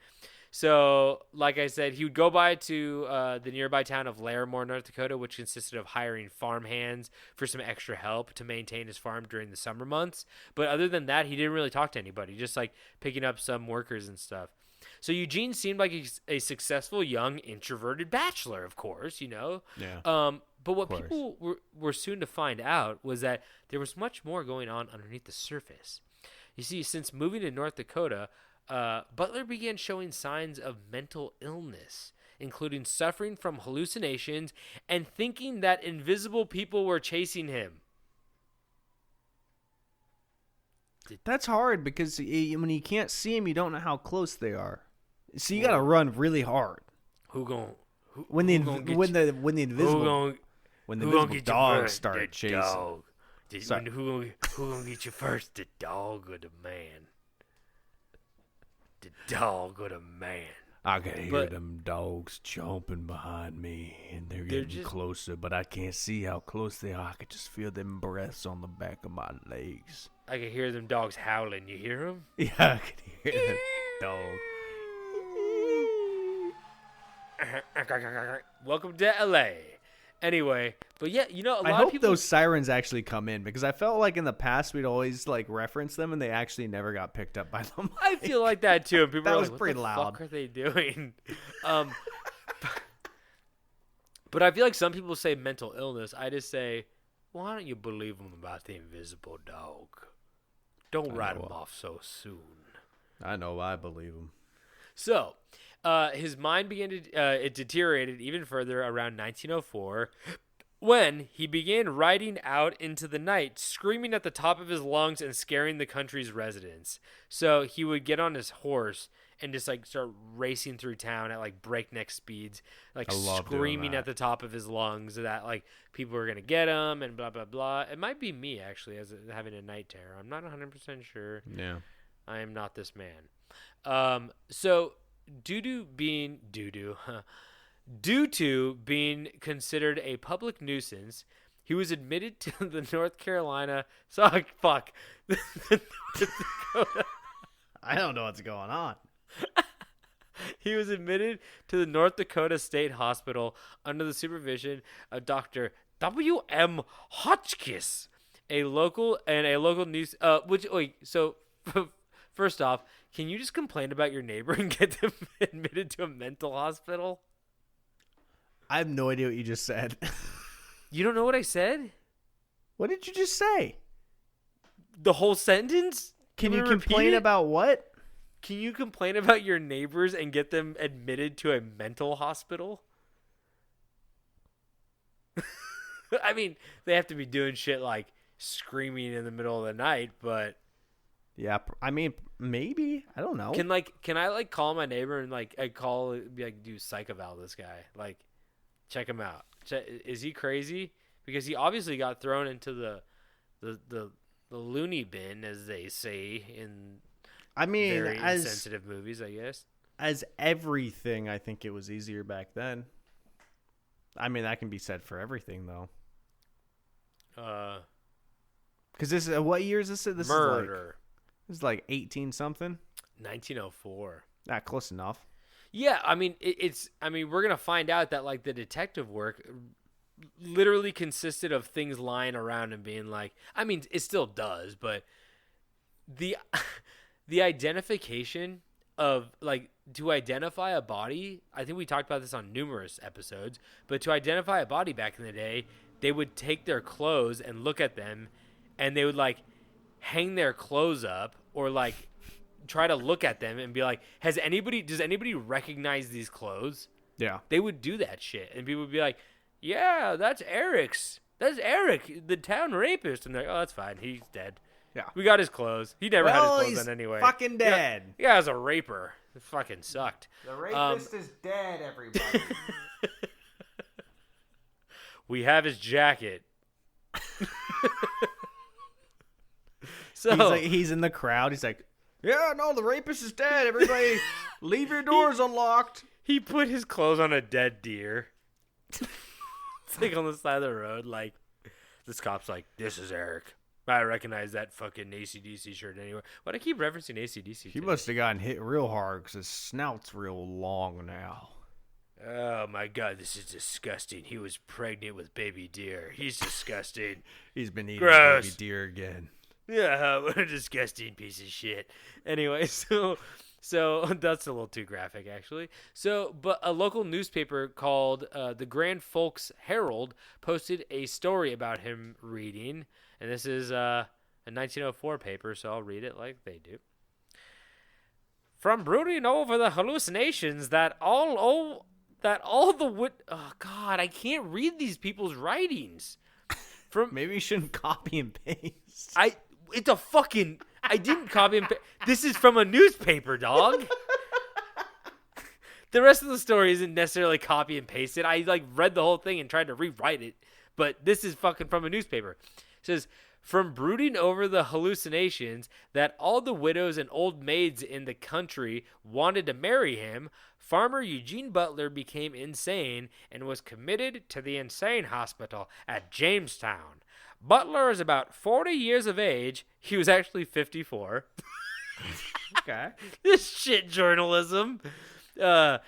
So, like I said, he would go by to the nearby town of Larimore, North Dakota, which consisted of hiring farm hands for some extra help to maintain his farm during the summer months. But other than that, he didn't really talk to anybody, just like picking up some workers and stuff. So Eugene seemed like a successful, young, introverted bachelor, of course, Yeah. But what people were soon to find out was that there was much more going on underneath the surface. You see, since moving to North Dakota, Butler began showing signs of mental illness, including suffering from hallucinations and thinking that invisible people were chasing him. That's hard because when you can't see them, you don't know how close they are. So you got to run really hard. When the invisible dogs start chasing. Dog. Who gonna get you first, the dog or the man? The dog or the man? I can hear them dogs chomping behind me, and they're getting closer, but I can't see how close they are. I can just feel them breaths on the back of my legs. I can hear them dogs howling. You hear them? Yeah, I can hear them dogs. Welcome to LA. Anyway, but yeah, a lot I of hope people. those sirens actually come in because I felt like in the past we'd always like reference them and they actually never got picked up by them. I feel like that too. And people That are was like, pretty what the loud. fuck are they doing? But I feel like some people say mental illness. I just say, why don't you believe them about the invisible dog? Don't write them off so soon. I know, I believe them. So, his mind began to it deteriorated even further around 1904 when he began riding out into the night, screaming at the top of his lungs and scaring the country's residents. So he would get on his horse and just like start racing through town at like breakneck speeds, like screaming at the top of his lungs that like people were gonna get him and blah blah blah. It might be me actually as having a night terror. I'm not 100% sure. Yeah, I am not this man. So due to being considered a public nuisance, he was admitted to the North Carolina. Fuck. I don't know what's going on. He was admitted to the North Dakota State Hospital under the supervision of Dr. W.M. Hotchkiss, a local news. First off, can you just complain about your neighbor and get them admitted to a mental hospital? I have no idea what you just said. You don't know what I said? What did you just say? The whole sentence? Can you want me to repeat complain it? about what? Can you complain about your neighbors and get them admitted to a mental hospital? I mean, they have to be doing shit like screaming in the middle of the night, but Yeah, I mean, maybe. I don't know. can I like call my neighbor and like be like, dude, psych eval this guy, like check him out. Is he crazy? Because he obviously got thrown into the loony bin, as they say in very insensitive movies, I guess. As everything, I think it was easier back then. I mean, that can be said for everything, though. Because this is what year is this? This murder. This is like 18 something. 1904. Not close enough. Yeah, I mean, we're gonna find out that like the detective work literally consisted of things lying around and being like, I mean, it still does, but the identification of like to identify a body, I think we talked about this on numerous episodes, but to identify a body back in the day, they would take their clothes and look at them and they would like hang their clothes up or like try to look at them and be like, does anybody recognize these clothes? Yeah. They would do that shit and people would be like, yeah, that's Eric's. That's Eric, the town rapist. And they're like, oh, that's fine. He's dead. Yeah. We got his clothes. He never had his clothes he's on anyway. fucking dead. Yeah, he was a raper. It fucking sucked. The rapist is dead, everybody. We have his jacket. So he's in the crowd. He's like, yeah, no, the rapist is dead. Everybody, leave your doors unlocked. he put his clothes on a dead deer. It's like on the side of the road. Like, this cop's like, this is Eric. I recognize that fucking AC/DC shirt anywhere. Why do I keep referencing AC/DC? He must have gotten hit real hard because his snout's real long now. Oh my god, this is disgusting. He was pregnant with baby deer. He's disgusting. He's been eating Gross. baby deer again. Yeah, what a disgusting piece of shit. Anyway, so that's a little too graphic, actually. But a local newspaper called the Grand Folks Herald posted a story about him reading, and this is a 1904 paper, so I'll read it like they do. From brooding over the hallucinations that oh God, I can't read these people's writings. Maybe you shouldn't copy and paste. I didn't copy and paste. This is from a newspaper, dog. The rest of the story isn't necessarily copy and pasted. I read the whole thing and tried to rewrite it, but this is fucking from a newspaper. It says, from brooding over the hallucinations that all the widows and old maids in the country wanted to marry him, farmer Eugene Butler became insane and was committed to the insane hospital at Jamestown. Butler is about 40 years of age. He was actually 54. Okay. This shit journalism. And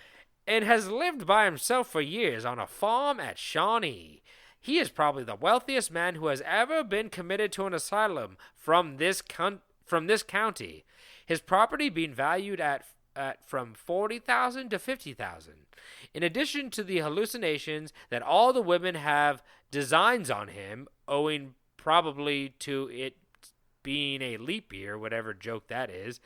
has lived by himself for years on a farm at Shawnee. He is probably the wealthiest man who has ever been committed to an asylum from this county. His property being valued at from $40,000 to $50,000. In addition to the hallucinations that all the women have designs on him, owing probably to it being a leap year, whatever joke that is,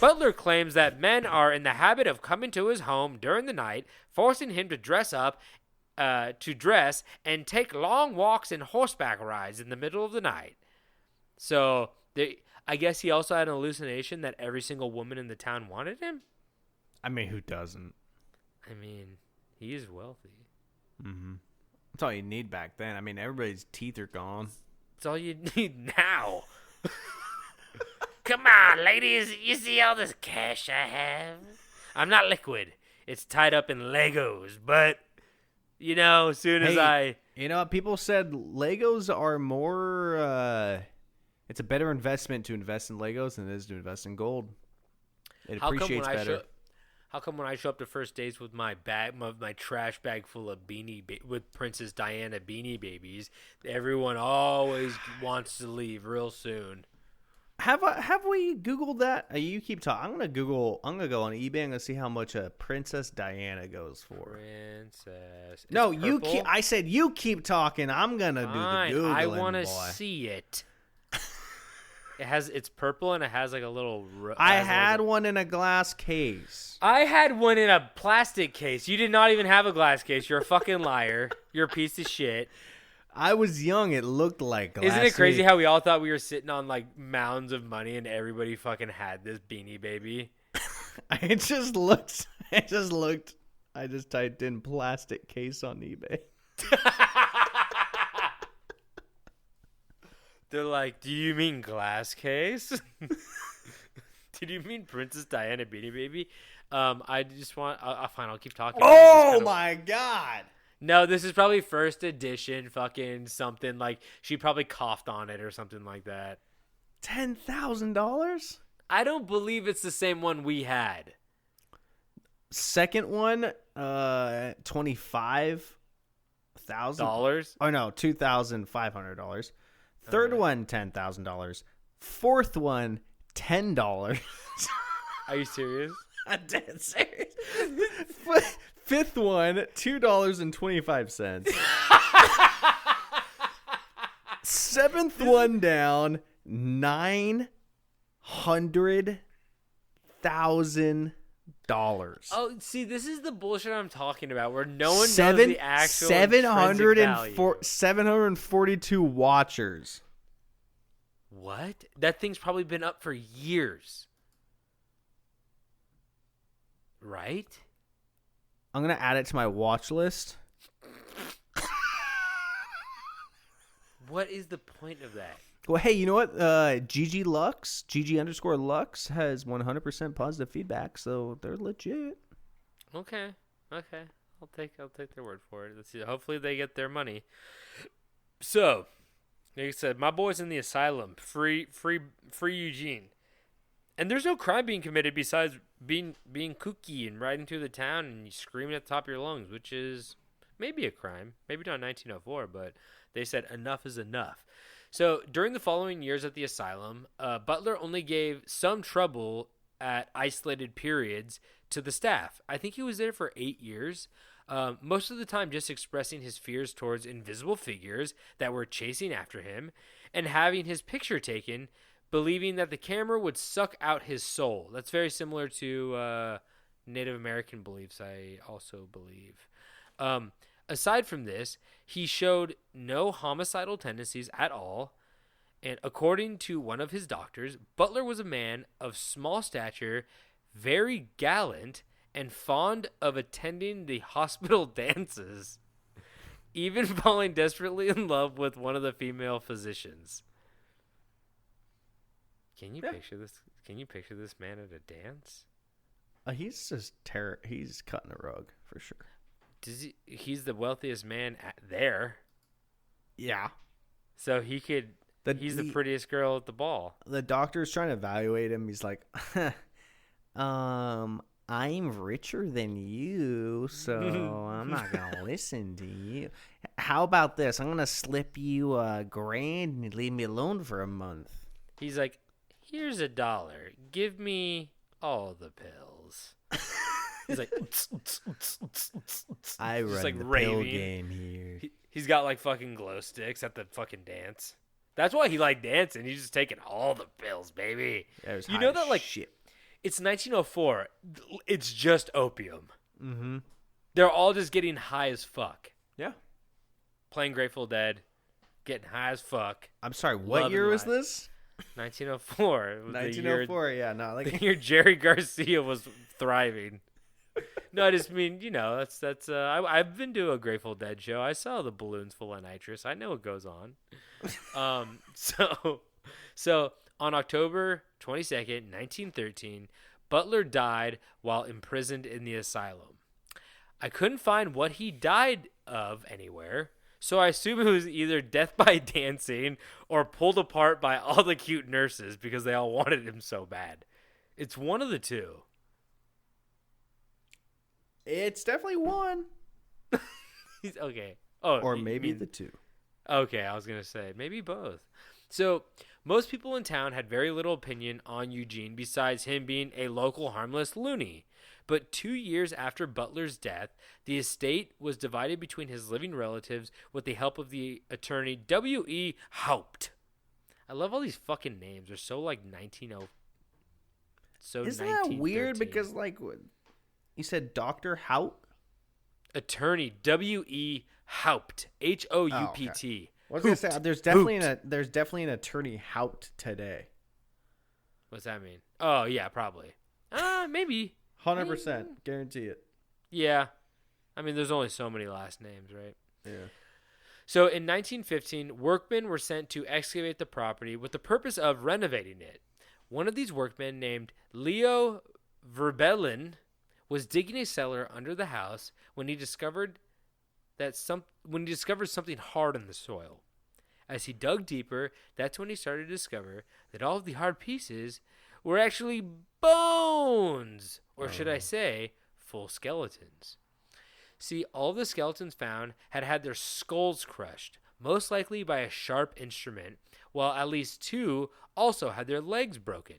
Butler claims that men are in the habit of coming to his home during the night, forcing him to dress and take long walks and horseback rides in the middle of the night. So I guess he also had an hallucination that every single woman in the town wanted him. I mean, who doesn't? I mean, he is wealthy. Mm-hmm. That's all you need back then. I mean, everybody's teeth are gone. That's all you need now. Come on, ladies. You see all this cash I have? I'm not liquid. It's tied up in Legos, but, as soon as You know what? People said Legos are more, it's a better investment to invest in Legos than it is to invest in gold. It appreciates better. How come when I show up to first dates with my trash bag full of with Princess Diana beanie babies, everyone always wants to leave real soon? Have we Googled that? You keep talking. I'm gonna go on eBay. I'm gonna see how much a Princess Diana goes for. Princess. No, it's you purple? keep. I said you keep talking. I'm gonna Fine, do the Googling. I want to boy. see it. It's purple and it has like a little. I had one in a glass case. I had one in a plastic case. You did not even have a glass case. You're a fucking liar. You're a piece of shit. I was young. It looked like glass. Isn't it crazy how we all thought we were sitting on like mounds of money and everybody fucking had this beanie baby? I just looked. I just typed in plastic case on eBay. They're like, do you mean glass case? Did you mean Princess Diana beanie baby? I just want. Fine, I'll keep talking. Oh my god. No, this is probably first edition fucking something, like she probably coughed on it or something like that. $10,000? I don't believe it's the same one we had. Second one, $25,000. Oh no, $2,500. Third one, $10,000. Fourth one, $10. Are you serious? I'm dead serious. Fifth one, $2.25. Seventh one down, $900,000. Oh, see, this is the bullshit I'm talking about, where no one knows the actual 742 watchers. What? That thing's probably been up for years. Right? I'm going to add it to my watch list. What is the point of that? Well, hey, you know what? GG _Lux has 100% positive feedback, so they're legit. Okay. I'll take their word for it. Let's see. Hopefully they get their money. So, He said, "My boy's in the asylum. Free Eugene." And there's no crime being committed besides being kooky and riding through the town and screaming at the top of your lungs, which is maybe a crime. Maybe not in 1904, but they said enough is enough. So during the following years at the asylum, Butler only gave some trouble at isolated periods to the staff. I think he was there for 8 years. Most of the time just expressing his fears towards invisible figures that were chasing after him and having his picture taken, believing that the camera would suck out his soul. That's very similar to Native American beliefs, I also believe. Aside from this, he showed no homicidal tendencies at all. And according to one of his doctors, Butler was a man of small stature, very gallant, and fond of attending the hospital dances, even falling desperately in love with one of the female physicians. Can you picture this? Can you picture this man at a dance? He's just he's cutting a rug for sure. He's the wealthiest man there. Yeah. So he could. He's the prettiest girl at the ball. The doctor's trying to evaluate him. He's like, I'm richer than you, so I'm not gonna listen to you. How about this? I'm gonna slip you $1,000 and leave me alone for a month. He's like, here's $1. Give me all the pills. He's like, I run like the raving. pill game here. He's got like fucking glow sticks at the fucking dance. That's why he liked dancing. He's just taking all the pills, baby. You know that, like, shit. It's 1904. It's just opium. Mm-hmm. They're all just getting high as fuck. Yeah. Playing Grateful Dead, getting high as fuck. I'm sorry, what year was this? 1904. It was 1904, yeah. No, like the year Jerry Garcia was thriving. No, I just mean, you know, that's. I've been to a Grateful Dead show. I saw the balloons full of nitrous. I know what goes on. So on October 22nd, 1913, Butler died while imprisoned in the asylum. I couldn't find what he died of anywhere, so I assume it was either death by dancing or pulled apart by all the cute nurses because they all wanted him so bad. It's one of the two. it's definitely one. He's okay. Oh, Or maybe the two. Okay, I was going to say, maybe both. So, most people in town had very little opinion on Eugene besides him being a local harmless loony. But 2 years after Butler's death, the estate was divided between his living relatives with the help of the attorney W.E. Haupt. I love all these fucking names. They're so like 1900. So Isn't that weird? Because, like, you said Dr. Hout? Attorney W.E. Haupt. Houpt. Oh, okay. I was gonna say there's definitely an attorney Hout today. What's that mean? Oh yeah, probably. Maybe 100% guarantee it. Yeah, I mean there's only so many last names, right? Yeah. So in 1915, workmen were sent to excavate the property with the purpose of renovating it. One of these workmen, named Leo Verbelin, was digging a cellar under the house when he discovered something hard in the soil. As he dug deeper, that's when he started to discover that all of the hard pieces were actually bones, or should I say, full skeletons. See, all the skeletons found had their skulls crushed, most likely by a sharp instrument, while at least 2 also had their legs broken.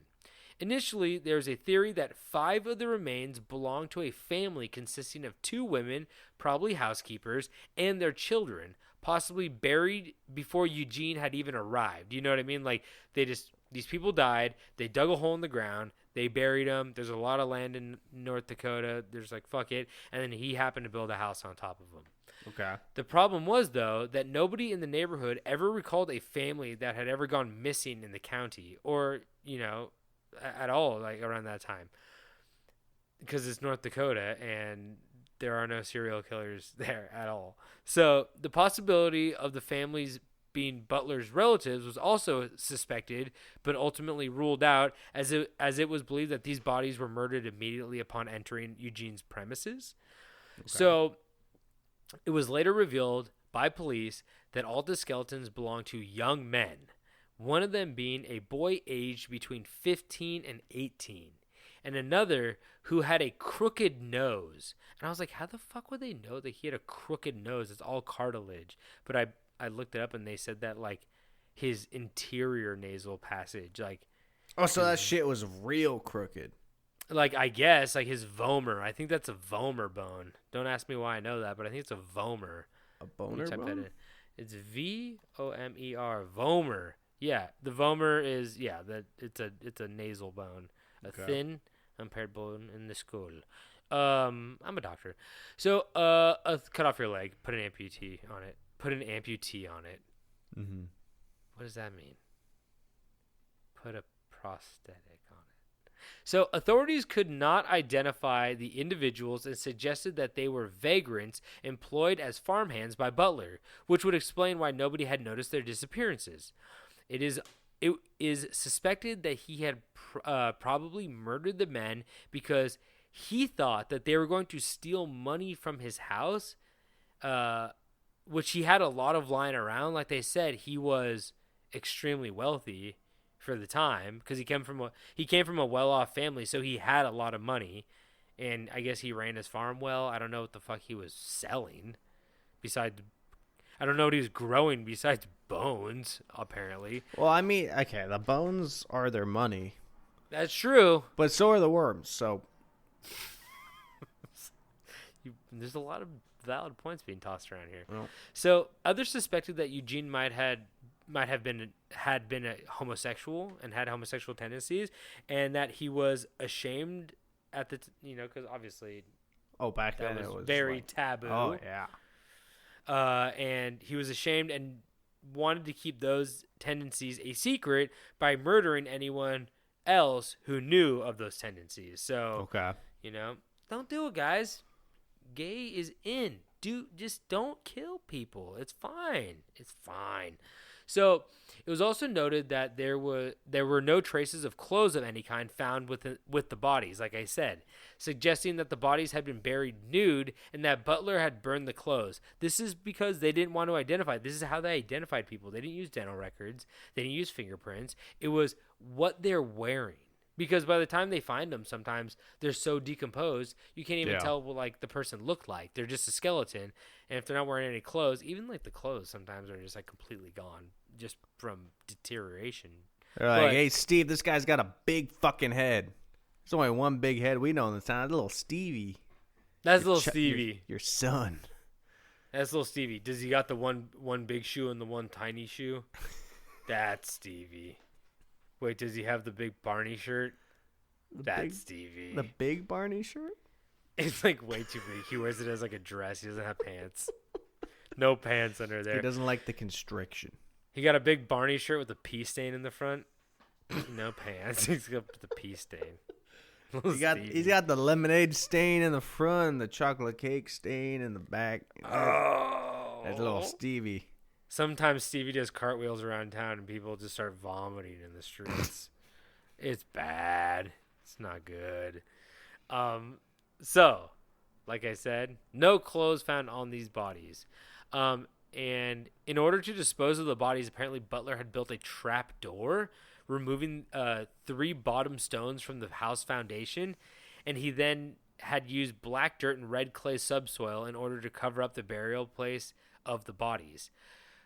Initially, there was a theory that 5 of the remains belonged to a family consisting of 2 women, probably housekeepers, and their children, possibly buried before Eugene had even arrived. You know what I mean? Like, these people died, they dug a hole in the ground, they buried them. There's a lot of land in North Dakota. There's like, fuck it. And then he happened to build a house on top of them. Okay. The problem was, though, that nobody in the neighborhood ever recalled a family that had ever gone missing in the county or, you know, at all, like around that time, because it's North Dakota and there are no serial killers there at all. So the possibility of the families being Butler's relatives was also suspected, but ultimately ruled out, as it was believed that these bodies were murdered immediately upon entering Eugene's premises. Okay. So it was later revealed by police that all the skeletons belonged to young men, one of them being a boy aged between 15 and 18, and another who had a crooked nose. And I was like, how the fuck would they know that he had a crooked nose? It's all cartilage. But I looked it up and they said that like his interior nasal passage, Oh, so that shit was real crooked. like I guess like his vomer. I think that's a vomer bone. Don't ask me why I know that, but I think it's a vomer. A boner Type that bone? in. It's VOMER, vomer. Yeah, the vomer is it's a nasal bone, a thin unpaired bone in the skull. I'm a doctor, so cut off your leg, put an amputee on it. Mm-hmm. What does that mean? Put a prosthetic on it. So authorities could not identify the individuals and suggested that they were vagrants employed as farmhands by Butler, which would explain why nobody had noticed their disappearances. It is suspected that he had probably murdered the men because he thought that they were going to steal money from his house, which he had a lot of lying around. Like they said, he was extremely wealthy for the time because he came from a well-off family, so he had a lot of money, and I guess he ran his farm well. I don't know what the fuck he was selling besides. I don't know what he was growing besides bones, apparently. Well, I mean, okay, the bones are their money, That's true. but so are the worms. So There's a lot of valid points being tossed around here. Well. So others suspected that Eugene might have been a homosexual and had homosexual tendencies, and that he was ashamed at the because obviously back that then was, it was very like, taboo. Oh yeah. And he was ashamed and wanted to keep those tendencies a secret by murdering anyone else who knew of those tendencies. So, Okay. Don't do it, guys. Gay is in. Just don't kill people. It's fine. It's fine. So it was also noted that there were no traces of clothes of any kind found with the bodies, like I said, suggesting that the bodies had been buried nude and that Butler had burned the clothes. This is because they didn't want to identify. This is how they identified people. They didn't use dental records. They didn't use fingerprints. It was what they're wearing. Because by the time they find them, sometimes they're so decomposed, you can't even tell what like the person looked like. They're just a skeleton. And if they're not wearing any clothes, even like the clothes sometimes are just like completely gone just from deterioration. They're like, hey, Steve, this guy's got a big fucking head. There's only one big head we know in the town. Little Stevie. That's little Stevie. Your son. That's little Stevie. Does he got the one big shoe and the one tiny shoe? That's Stevie. Wait, does he have the big Barney shirt? That's Stevie. The big Barney shirt? It's like way too big. He wears it as like a dress. He doesn't have pants. No pants under there. He doesn't like the constriction. He got a big Barney shirt with a pee stain in the front. No pants. He's got the pee stain. He's got the lemonade stain in the front and the chocolate cake stain in the back. Oh. That's little Stevie. Sometimes Stevie does cartwheels around town and people just start vomiting in the streets. It's bad. It's not good. So, like I said, no clothes found on these bodies. And in order to dispose of the bodies, apparently Butler had built a trap door, removing 3 bottom stones from the house foundation. And he then had used black dirt and red clay subsoil in order to cover up the burial place of the bodies.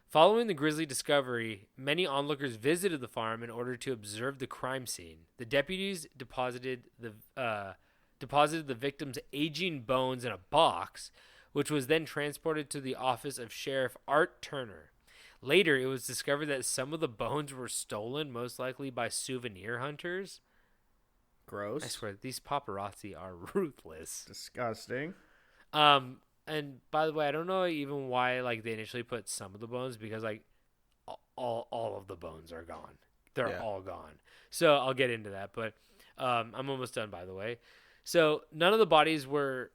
Following the grisly discovery, many onlookers visited the farm in order to observe the crime scene. The deputies deposited the victim's aging bones in a box, which was then transported to the office of Sheriff Art Turner. Later, it was discovered that some of the bones were stolen, most likely by souvenir hunters. Gross. I swear, these paparazzi are ruthless. Disgusting. And by the way, I don't know even why like they initially put some of the bones because like all of the bones are gone. They're all gone. So I'll get into that, but I'm almost done by the way. So none of the bodies were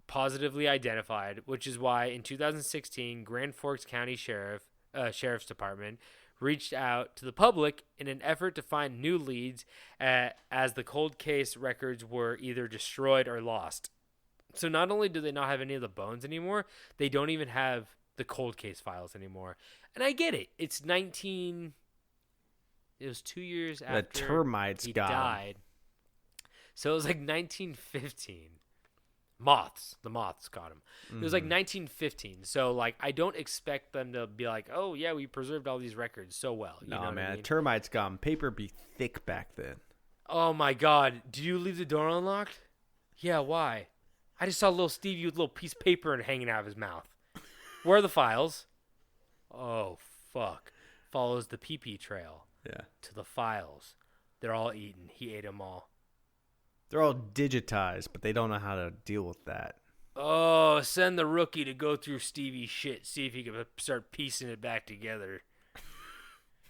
positively identified, which is why in 2016 Grand Forks County Sheriff's Department reached out to the public in an effort to find new leads as the cold case records were either destroyed or lost. So not only do they not have any of the bones anymore, they don't even have the cold case files anymore. And I get it. It was 2 years after termites he got him. died. So it was like 1915. The moths got him. It was like 1915. So like I don't expect them to be like, oh yeah, we preserved all these records so well. You know what man, I mean? termites got him. Paper be thick back then. Oh my God! Did you leave the door unlocked? Yeah. Why? I just saw little Stevie with a little piece of paper hanging out of his mouth. Where are the files? Oh fuck! Follows the pee-pee trail. Yeah. To the files. They're all eaten. He ate them all. They're all digitized, but they don't know how to deal with that. Oh, send the rookie to go through Stevie's shit, see if he can start piecing it back together.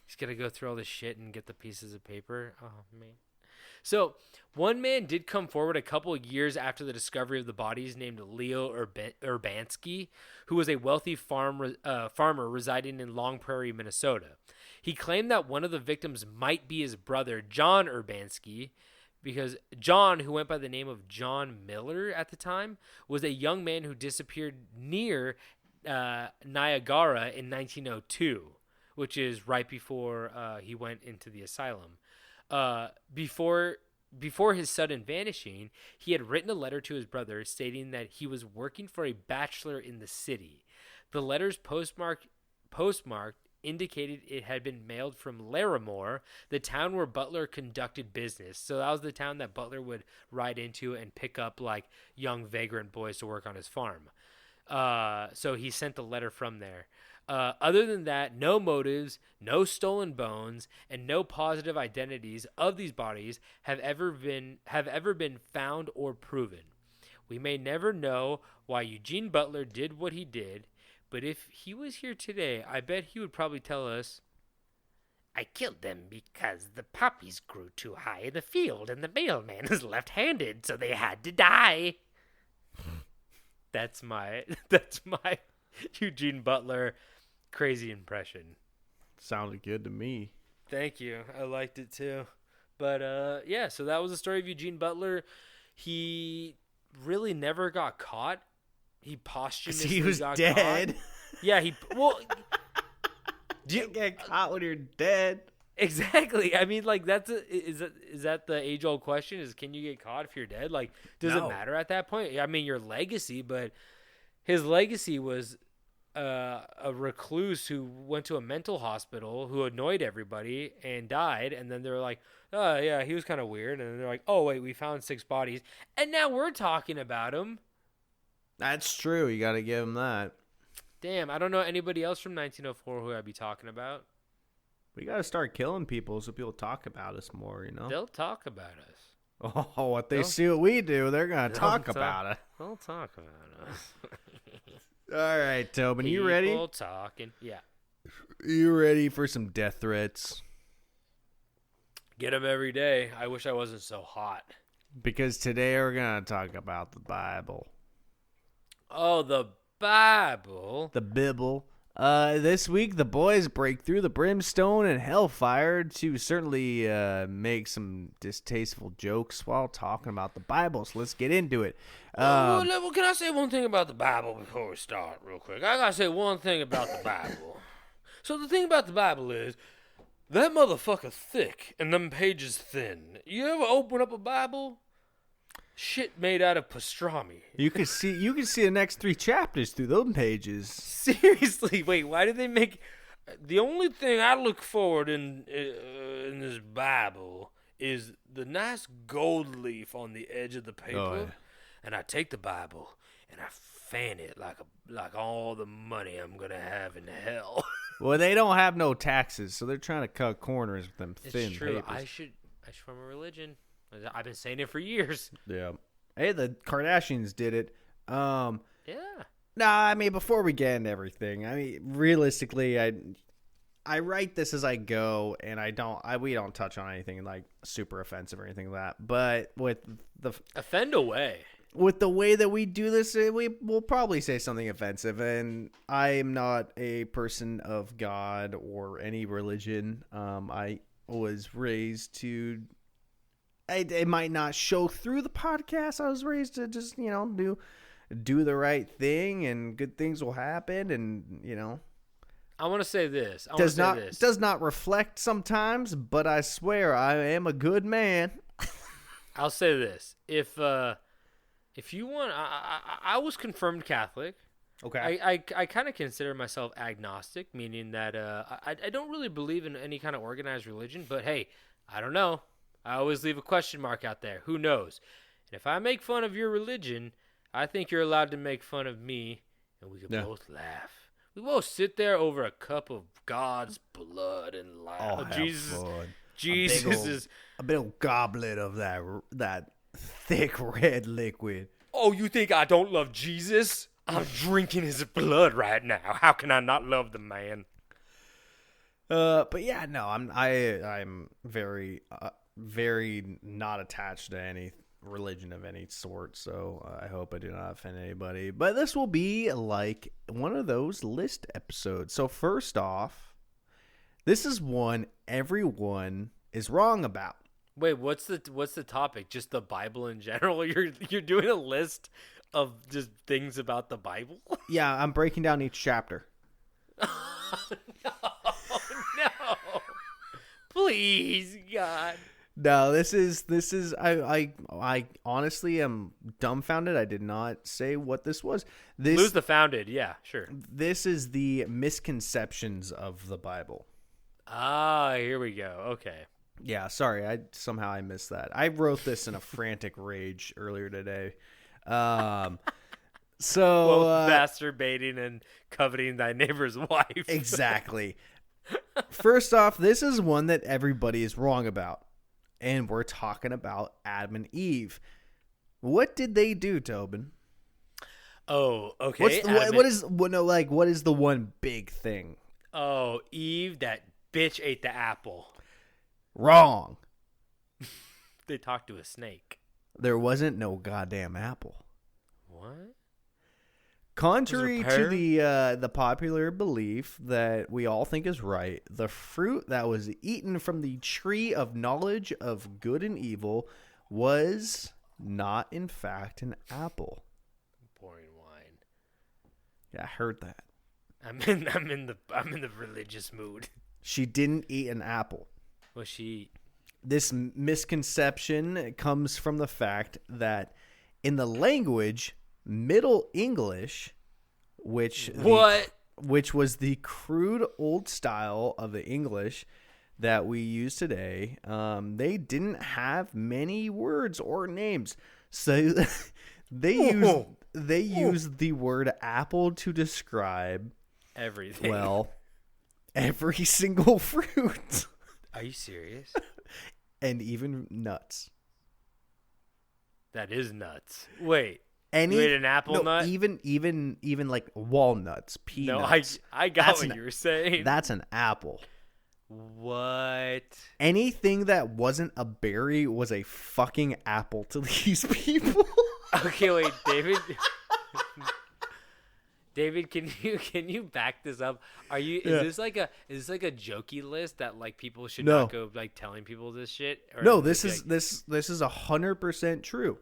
He's got to go through all this shit and get the pieces of paper. Oh, man. So, one man did come forward a couple of years after the discovery of the bodies named Leo Urbanski, who was a wealthy farmer residing in Long Prairie, Minnesota. He claimed that one of the victims might be his brother, John Urbanski, because John, who went by the name of John Miller at the time, was a young man who disappeared near Niagara in 1902, which is right before he went into the asylum. Before his sudden vanishing, he had written a letter to his brother stating that he was working for a bachelor in the city. The letter's postmark indicated it had been mailed from Larimore, the town where Butler conducted business. So that was the town that Butler would ride into and pick up like young vagrant boys to work on his farm. So he sent the letter from there. Other than that, no motives, no stolen bones, and no positive identities of these bodies have ever been found or proven. We may never know why Eugene Butler did what he did, but if he was here today, I bet he would probably tell us, I killed them because the poppies grew too high in the field and the mailman is left-handed, so they had to die. That's my Eugene Butler crazy impression. Sounded good to me. Thank you. I liked it too. But yeah, so that was the story of Eugene Butler. He really never got caught. He posthumously he was got dead. Caught. Yeah, Do you get caught when you're dead? Exactly. I mean, like is that the age old question? Is can you get caught if you're dead? Like, does it matter at that point? I mean, your legacy, but his legacy was a recluse who went to a mental hospital who annoyed everybody and died, and then they were like, oh yeah, he was kind of weird, and then they're like, oh wait, we found 6 bodies, and now we're talking about him. That's true. You got to give him that. Damn, I don't know anybody else from 1904 who I'd be talking about. We got to start killing people so people talk about us more, you know? They'll talk about us. Oh, what they see what we do, they're going to talk about it. They'll talk about us. All right, Tobin, you ready? People talking. Yeah. You ready for some death threats? Get them every day. I wish I wasn't so hot. Because today we're going to talk about the Bible. Oh, the Bible. The Bible. This week, the boys break through the brimstone and hellfire to certainly make some distasteful jokes while talking about the Bible. So let's get into it. Well, can I say one thing about the Bible before we start real quick? I got to say one thing about the Bible. So the thing about the Bible is that motherfucker thick and them pages thin. You ever open up a Bible? Shit made out of pastrami. You can see the next 3 chapters through those pages. Seriously, wait, why did they make... The only thing I look forward in this Bible is the nice gold leaf on the edge of the paper. Oh, yeah. And I take the Bible and I fan it like all the money I'm going to have in hell. Well, they don't have no taxes, so they're trying to cut corners with them thin It's true. papers. I should form a religion. I've been saying it for years. Yeah. Hey, the Kardashians did it. Yeah. Nah, I mean, before we get into everything, I mean, realistically, I write this as I go, and we don't touch on anything like super offensive or anything like that. But with the Offend away. With the way that we do this, we will probably say something offensive, and I am not a person of God or any religion. I was raised to. It might not show through the podcast. I was raised to just, do do the right thing and good things will happen, and I want to say this. does not reflect sometimes, but I swear I am a good man. I'll say this. If you want, I was confirmed Catholic. Okay. I kind of consider myself agnostic, meaning that I don't really believe in any kind of organized religion. But hey, I don't know. I always leave a question mark out there. Who knows? And if I make fun of your religion, I think you're allowed to make fun of me, and we can both laugh. We both sit there over a cup of God's blood and laugh. Oh, Jesus is a big old goblet of that thick red liquid. Oh, you think I don't love Jesus? I'm drinking his blood right now. How can I not love the man? But yeah, no, I'm very very not attached to any religion of any sort, so I hope I do not offend anybody. But this will be like one of those list episodes. So first off, this is one everyone is wrong about. Wait, what's the topic? Just the Bible in general? You're doing a list of just things about the Bible? Yeah, I'm breaking down each chapter. No. Please, God. No, this is I honestly am dumbfounded. I did not say what this was. Lose the founded, yeah, sure. This is the misconceptions of the Bible. Ah, here we go. Okay. Yeah, sorry. I missed that. I wrote this in a frantic rage earlier today. So masturbating and coveting thy neighbor's wife. Exactly. First off, this is one that everybody is wrong about. And we're talking about Adam and Eve. What did they do, Tobin? Oh, okay. What is the one big thing? Oh, Eve, that bitch ate the apple. Wrong. They talked to a snake. There wasn't no goddamn apple. What? Contrary to the popular belief that we all think is right, the fruit that was eaten from the tree of knowledge of good and evil was not, in fact, an apple. Pouring wine. Yeah, I heard that. I'm in the religious mood. She didn't eat an apple. Well, she. This misconception comes from the fact that in the language Middle English, which was the crude old style of the English that we use today, they didn't have many words or names, so they used the word apple to describe everything. Well, every single fruit. Are you serious? And even nuts. That is nuts. Wait. You ate an apple nut? Even like walnuts, peanuts. No, I got what you were saying. That's an apple. What? Anything that wasn't a berry was a fucking apple to these people. Okay, wait, David. David, can you back this up? Is this like a jokey list that like people should not go like telling people this shit? Or no, this is 100% true.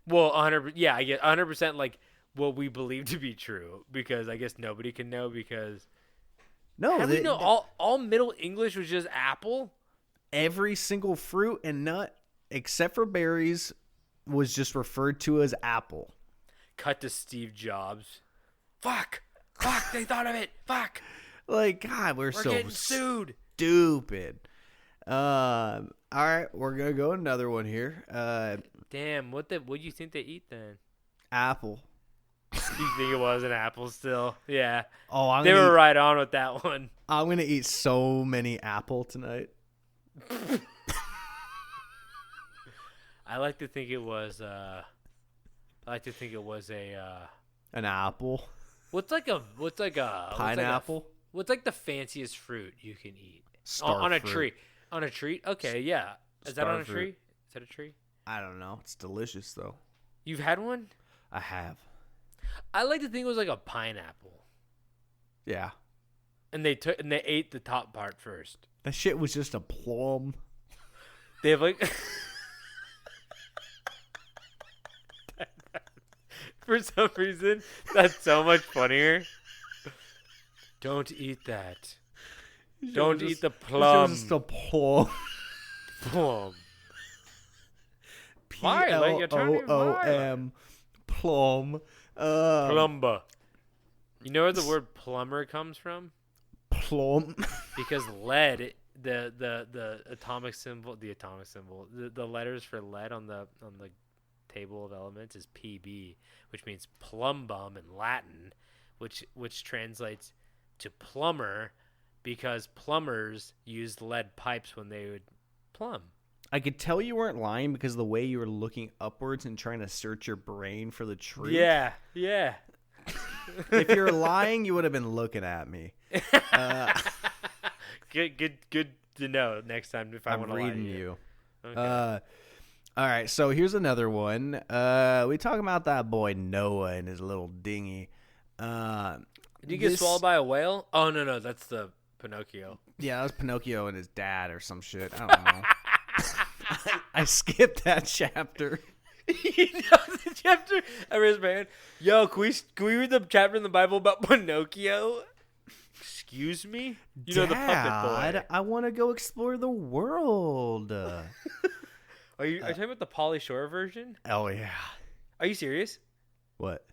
Well, 100%, yeah, I get 100% like what we believe to be true, because I guess nobody can know because all Middle English was just apple. Every single fruit and nut except for berries was just referred to as apple. Cut to Steve Jobs. Fuck, they thought of it. Fuck. Like, God, we're so getting sued. Stupid. All right, we're gonna go another one here. Damn, what do you think they eat then? Apple. You think it was an apple still? Yeah. Oh, they were right on with that one. I'm gonna eat so many apple tonight. I like to think it was an apple. What's like a pineapple? What's like the fanciest fruit you can eat? Star on a fruit. tree. On a tree? Okay, yeah. Is that on a tree? Is that a tree? I don't know. It's delicious though. You've had one? I have. I like to think it was like a pineapple. Yeah. And they ate the top part first. That shit was just a plum. They have like For some reason, that's so much funnier. Don't eat that. Don't eat the plum. It's just a plum. Plum. Violet, you're turning Plum. Plum. Plumber. You know where the word plumber comes from? Plum. Because lead, the atomic symbol, the letters for lead on the table of elements is Pb, which means plumbum in Latin, which translates to plumber, because plumbers used lead pipes when they would plumb. I could tell you weren't lying because of the way you were looking upwards and trying to search your brain for the truth. Yeah. If you're lying, you would have been looking at me. Good to know next time if I want to lie to reading you. you. Okay. All right, so here's another one. We talk about that boy Noah and his little dinghy. Did he get swallowed by a whale? Oh, no, that's the Pinocchio. Yeah, that was Pinocchio and his dad or some shit. I don't know. I skipped that chapter. You know the chapter? I raised my hand. Yo, can we read the chapter in the Bible about Pinocchio? Excuse me? You know the puppet boy. I want to go explore the world. Are you talking about the Pauly Shore version? Oh yeah. Are you serious? What?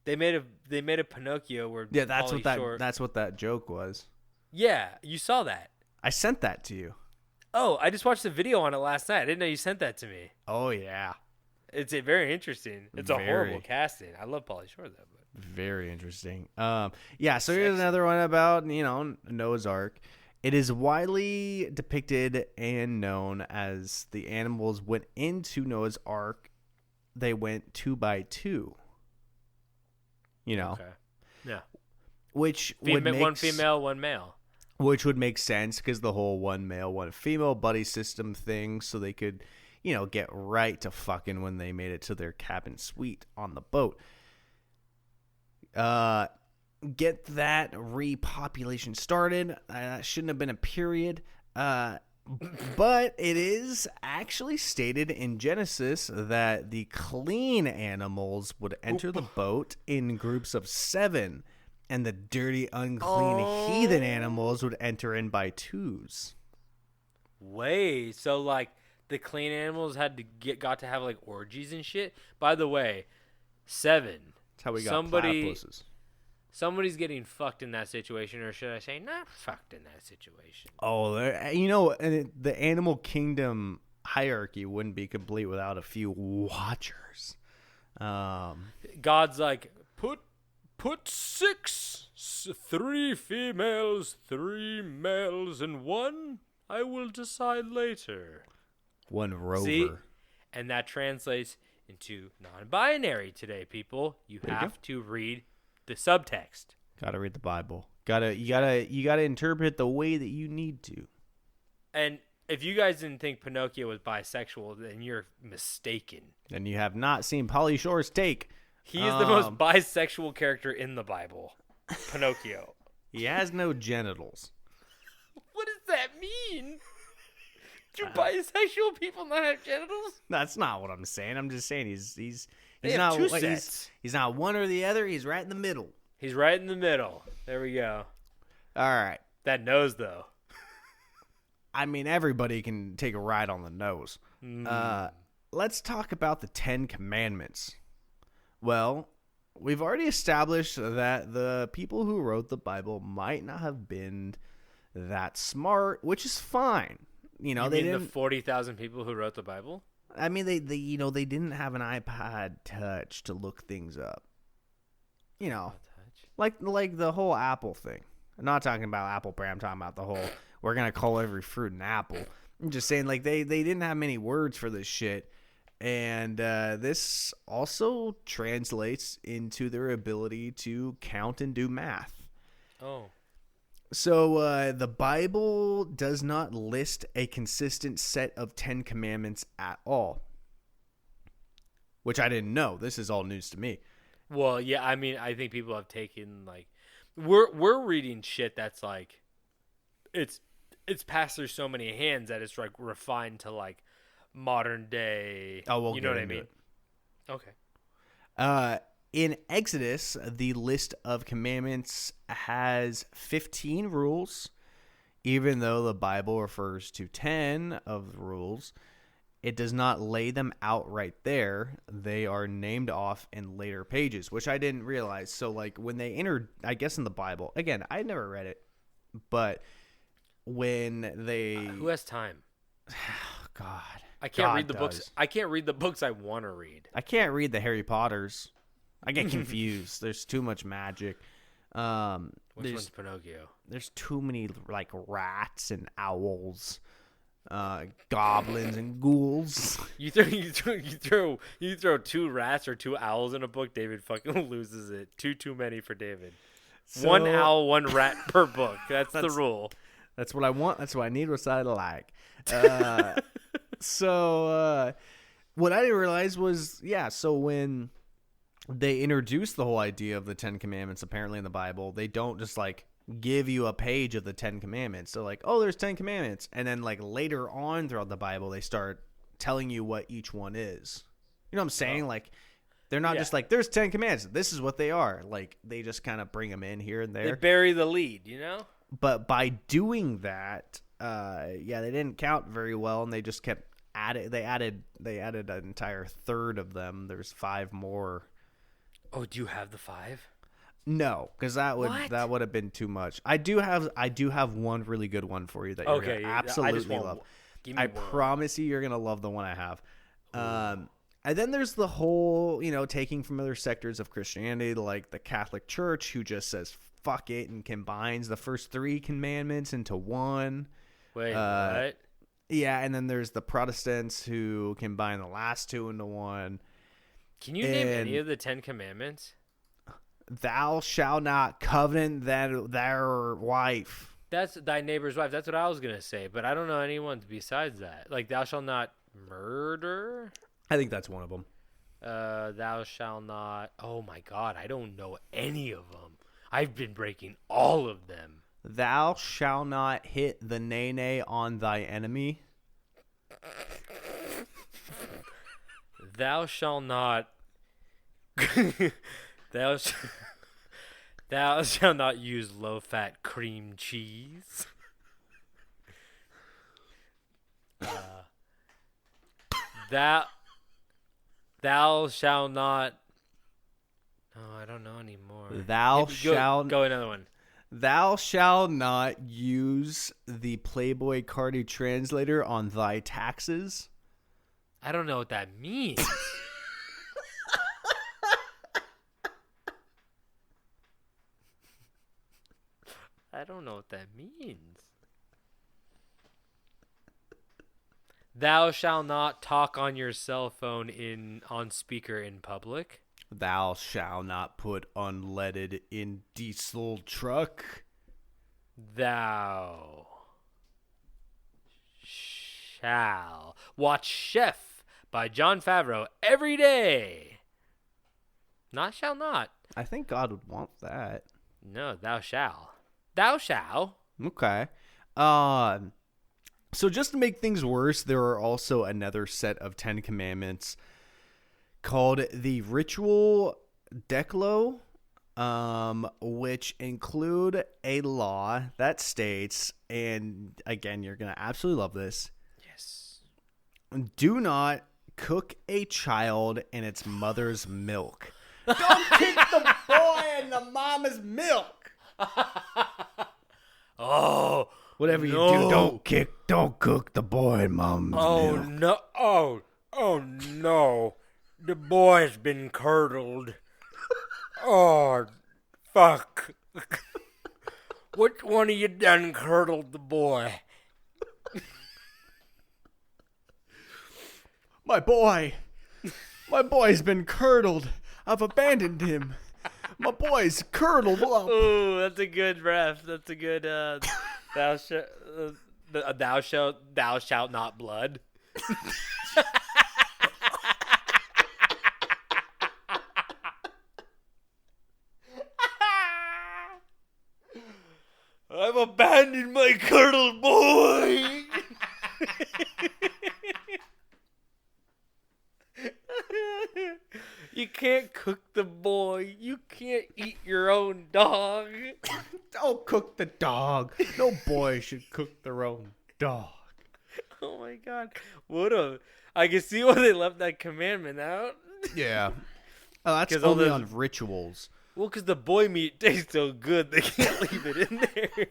They made a Pinocchio where That's Pauly what that joke was. Yeah, you saw that. I sent that to you. Oh, I just watched the video on it last night. I didn't know you sent that to me. Oh yeah. It's very interesting. It's a horrible casting. I love Pauly Shore though. But. Very interesting. Yeah. So here's another one about Noah's Ark. It is widely depicted and known as the animals went into Noah's Ark. They went 2 by 2. Okay. Yeah. Which would make one female, one male. Which would make sense because the whole one male, one female buddy system thing, so they could, get right to fucking when they made it to their cabin suite on the boat. Get that repopulation started. That shouldn't have been a period. But it is actually stated in Genesis that the clean animals would enter the boat in groups of 7. And the dirty, unclean, heathen animals would enter in by 2s. Wait, so like the clean animals got to have like orgies and shit? By the way, 7. That's how we got platypuses. Somebody's getting fucked in that situation, or should I say not fucked in that situation? Oh, the animal kingdom hierarchy wouldn't be complete without a few watchers. God's like, Put 6, 3 females, 3 males, and 1 I will decide later. 1 rover. See? And that translates into non-binary today, people. You have to read the subtext. Gotta read the Bible. You gotta interpret the way that you need to. And if you guys didn't think Pinocchio was bisexual, then you're mistaken. And you have not seen Pauly Shore's take. He is the most bisexual character in the Bible. Pinocchio. He has no genitals. What does that mean? Do bisexual people not have genitals? That's not what I'm saying. I'm just saying he's not two sets. He's not one or the other. He's right in the middle. He's right in the middle. There we go. All right. That nose, though. I mean, everybody can take a ride on the nose. Let's talk about the 10 Commandments. Well, we've already established that the people who wrote the Bible might not have been that smart, which is fine. They mean didn't. The 40,000 people who wrote the Bible? I mean, they didn't have an iPod Touch to look things up. Like the whole Apple thing. I'm not talking about Apple Pay. I'm talking about the whole we're gonna call every fruit an apple. I'm just saying, like they didn't have many words for this shit. And this also translates into their ability to count and do math. Oh. So the Bible does not list a consistent set of 10 commandments at all. Which I didn't know. This is all news to me. Well, yeah, I mean, I think people have taken, like... We're reading shit that's, like... It's passed through so many hands that it's, like, refined to, like... modern day. Oh, we'll you know get what I into mean? it. Okay. In Exodus, the list of commandments has 15 rules, even though the Bible refers to 10 of the rules. It does not lay them out right there. They are named off in later pages, which I didn't realize. So, like, when they entered, I guess in the Bible, again, I never read it, but when they... Who has time? God. I can't God read the does. books. I can't read the books I want to read. I can't read the Harry Potters. I get confused. There's too much magic. Which There's one's Pinocchio? there's too many like rats and owls, goblins and ghouls. You throw 2 rats or 2 owls in a book, David fucking loses it. Too many for David. So- 1 owl, 1 rat per book. That's the rule. That's what I want. That's what I need. What I like. So what I didn't realize was, so when they introduced the whole idea of the 10 Commandments, apparently in the Bible, they don't just like give you a page of the 10 Commandments. So like, oh, there's 10 Commandments. And then like later on throughout the Bible, they start telling you what each one is. You know what I'm saying? Oh. Like, they're not just like, there's 10 Commandments. This is what they are. Like, they just kind of bring them in here and They there. bury the lead, you know? But by doing that, they didn't count very well, and they just kept adding. They added an entire third of them. There's 5 more. Oh, do you have the 5? No, because that would What? have been too much. I do have one really good one for you that you're Okay, gonna I just absolutely want- love. Give me I one. promise you're gonna love the one I have. And then there's the whole, taking from other sectors of Christianity, like the Catholic Church, who just says fuck it and combines the first 3 commandments into one. Wait, what? Yeah, and then there's the Protestants who combine the last 2 into one. Can you name any and- of the 10 Commandments? Thou shalt not covenant their wife. That's thy neighbor's wife. That's what I was going to say, but I don't know anyone besides that. Like, thou shalt not murder? I think that's one of them. Thou shalt not... Oh, my God. I don't know any of them. I've been breaking all of them. Thou shalt not hit the nay on thy enemy. Thou shalt not... Thou shalt not use low-fat cream cheese. Thou shalt not... Oh, I don't know anymore. Go another one. Thou shalt not use the Playboy Cardi translator on thy taxes. I don't know what that means. I don't know what that means. Thou shalt not talk on your cell phone on speaker in public. Thou shalt not put unleaded in diesel truck. Thou shall watch Chef by Jon Favreau every day. Not shall not. I think God would want that. No, thou shall. Thou shall. Okay. So just to make things worse, there are also another set of 10 commandments called the Ritual Decalo, which include a law that states, and again, you're going to absolutely love this. Yes. Do not cook a child in its mother's milk. Don't kick the boy in the mama's milk. Oh, Whatever you no. do, don't cook the boy in mama's Oh milk. no! Oh no! The boy's been curdled. Oh, fuck! Which one of you done curdled the boy? My boy's been curdled. I've abandoned him. My boy's curdled up. Ooh, that's a good ref. That's a good. Thou shalt not blood. I've abandoned my curdled boy. You can't cook the boy. You can't eat your own dog. Don't cook the dog. No boy should cook their own dog. Oh my god. I can see why they left that commandment out. Yeah. Oh, that's 'Cause all only those- on rituals. Well, because the boy meat tastes so good, they can't leave it in there.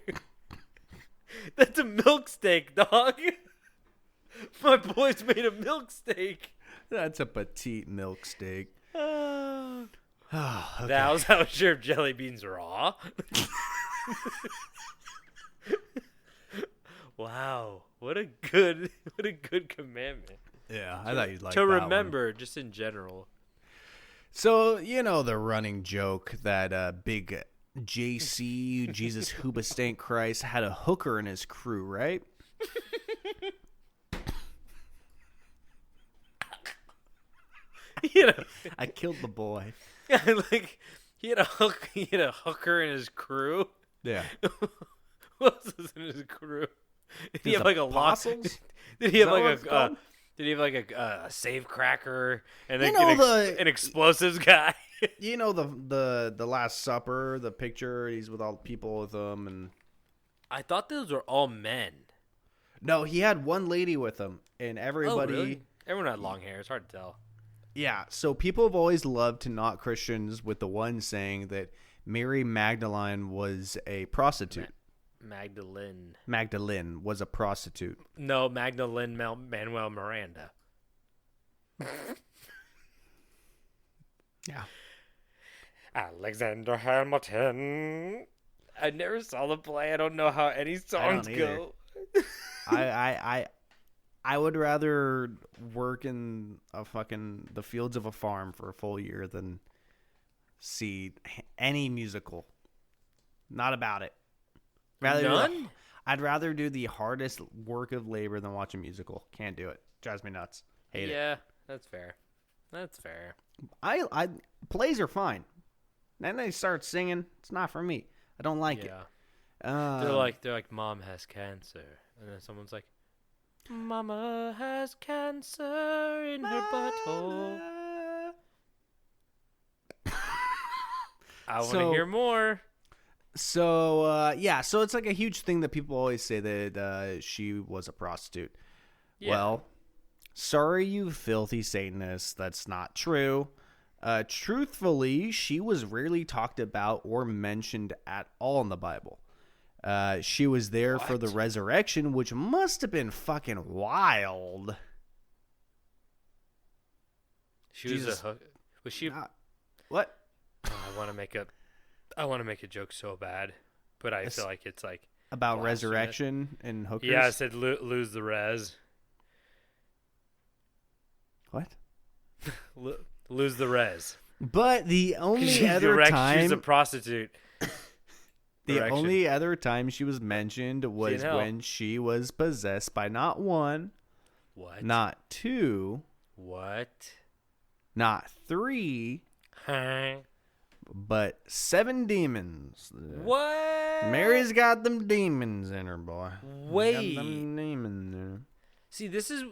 That's a milk steak, dog. My boy's made a milk steak. That's a petite milk steak. Ah. Okay. That was how sure if jelly beans raw. Wow, what a good commandment Yeah, I thought you'd like to that one. remember, just in general. So, you know the running joke that big JC, Jesus Hoobastank Christ, had a hooker in his crew, right? You know, I killed the boy. like he had a hooker in his crew. Yeah. What else was in his crew? Did he His have like a lock? apostles? Did he have Is that what like it's called? did he have like a safe cracker and then You know an explosives guy? You know the Last Supper, the picture, he's with all the people with him, and I thought those were all men. no, he had one lady with him, and everybody. Oh, really? Everyone had long hair. It's hard to tell. Yeah, so people have always loved to knock Christians with the one saying that Mary Magdalene was a prostitute. Magdalene was a prostitute. No, Magdalene Manuel Miranda. Yeah. Alexander Hamilton. I never saw the play. I don't know how any songs either. go. I would rather work in the fields of a farm for a full year than see any musical. Not about it. None? I'd rather do the hardest work of labor than watch a musical. Can't do it. Drives me nuts. Hate it. Yeah, that's fair. That's fair. I plays are fine. Then they start singing. It's not for me. I don't like it. Yeah. They're like, Mom has cancer, and then someone's like, Mama has cancer in her butthole. I want to hear more. So yeah, so it's like a huge thing that people always say that she was a prostitute. Yeah. Well, sorry, you filthy Satanists. That's not true. Truthfully, she was rarely talked about or mentioned at all in the Bible. She was there for the resurrection, which must have been fucking wild. She was Jesus. a hook. Was she? What? Oh, I want to make a joke so bad, but I feel like it's like About blasphemous. resurrection and hookers? Yeah, I said lose the res. What? Lose the res. But the only She's other time... She's a prostitute. The Erection. only other time she was mentioned was hell. when she was possessed by not one, What? not two, What? not three, Huh? but 7 demons. What? Mary's got them demons in her, boy. Wait. Got them demons in her. See, this is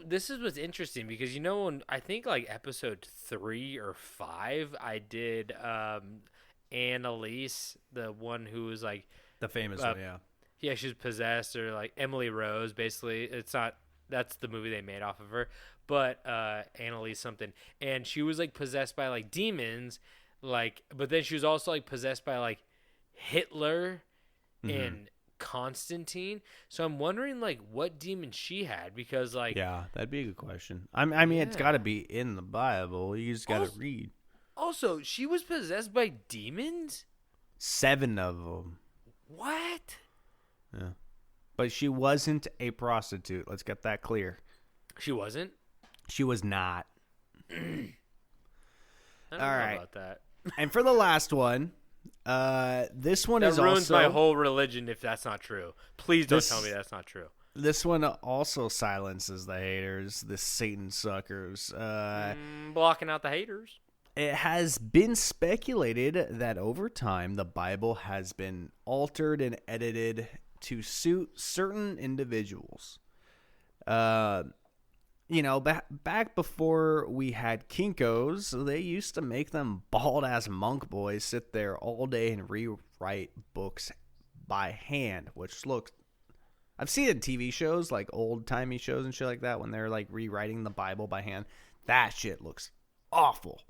what's interesting because when I think like episode 3 or 5, I did Annalise, the one who was like The famous one, yeah. yeah, she was possessed, or like Emily Rose. Basically, that's the movie they made off of her, but Annalise something, and she was like possessed by like demons, like, but then she was also like possessed by like Hitler and Constantine. So I'm wondering like what demon she had, because like Yeah, that'd be a good question. I mean, it's Yeah. got to be in the Bible. You just got to Also- read. also she was possessed by demons. 7 of them. What? Yeah. But she wasn't a prostitute. Let's get that clear. She wasn't. She was not. I don't know All right. about that. And for the last one, this one That is ruins also my whole religion if that's not true. Please don't This- tell me that's not true. this one also silences the haters, the Satan suckers. Blocking out the haters. It has been speculated that over time the Bible has been altered and edited to suit certain individuals. back before we had Kinkos, they used to make them bald-ass monk boys sit there all day and rewrite books by hand, which looks... I've seen it in TV shows, like old-timey shows and shit like that, when they're, like, rewriting the Bible by hand. That shit looks awful.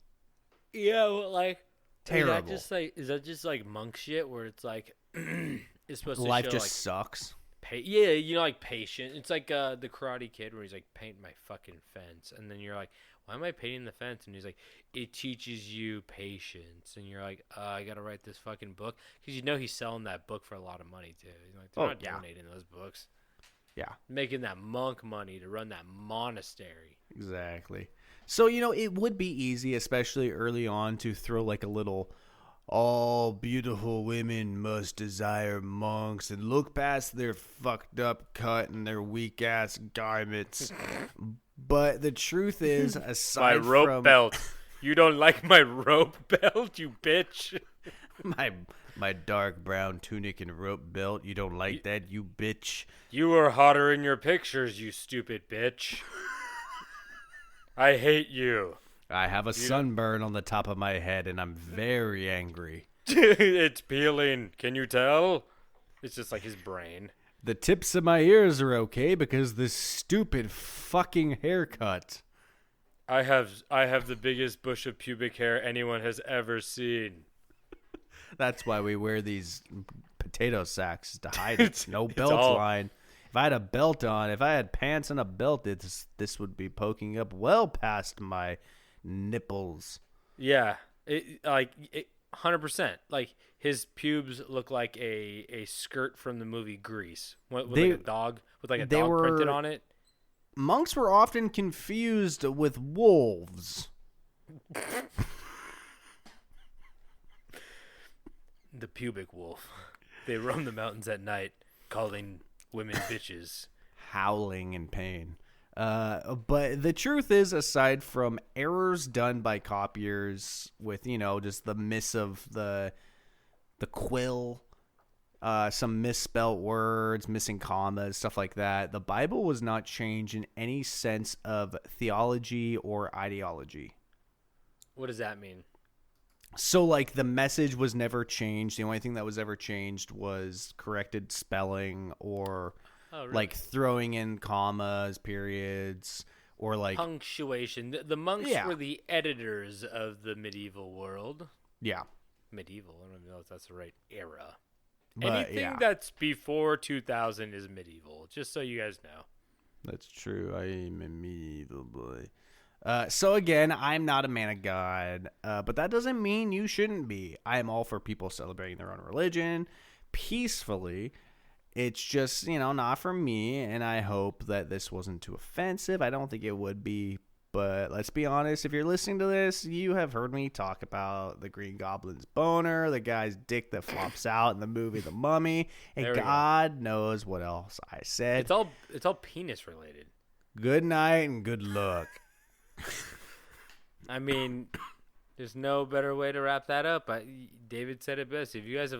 Yeah, well, like... Terrible. Is that just like monk shit where it's like... it's supposed to Life show, just like, sucks. Yeah, like patient. It's like the Karate Kid where he's like, paint my fucking fence, and then you're like, why am I painting the fence? And he's like, it teaches you patience, and you're like, I gotta write this fucking book because he's selling that book for a lot of money too. He's like, they're not donating those books. Yeah, making that monk money to run that monastery. Exactly. So it would be easy, especially early on, to throw like a little. All beautiful women must desire monks and look past their fucked up cut and their weak ass garments. But the truth is, aside my rope from belt, you don't like my rope belt, you bitch. my dark brown tunic and rope belt, you don't like that, you bitch. You were hotter in your pictures, you stupid bitch. I hate you. I have a sunburn on the top of my head, and I'm very angry. It's peeling. Can you tell? It's just like his brain. The tips of my ears are okay because this stupid fucking haircut. I have the biggest bush of pubic hair anyone has ever seen. That's why we wear these potato sacks to hide it. No belt all... line. If I had a belt on, if I had pants and a belt, this would be poking up well past my nipples. Yeah, 100%. Like his pubes look like a skirt from the movie Grease, with like a dog printed on it. Monks were often confused with wolves. The pubic wolf. They roam the mountains at night, calling women bitches, howling in pain. But the truth is, aside from errors done by copiers with, just the miss of the quill, some misspelt words, missing commas, stuff like that, the Bible was not changed in any sense of theology or ideology. What does that mean? So, like, the message was never changed. The only thing that was ever changed was corrected spelling or... Oh, really? Like throwing in commas, periods, or like punctuation. The monks were the editors of the medieval world. Yeah. Medieval. I don't even know if that's the right era. But, anything that's before 2000 is medieval, just so you guys know. That's true. I am a medieval boy. So again, I'm not a man of God, but that doesn't mean you shouldn't be. I am all for people celebrating their own religion peacefully. It's just, not for me, and I hope that this wasn't too offensive. I don't think it would be, but let's be honest. If you're listening to this, you have heard me talk about the Green Goblin's boner, the guy's dick that flops out in the movie The Mummy, and God knows what else I said. It's all penis related. Good night and good luck. I mean, there's no better way to wrap that up. David said it best. If you guys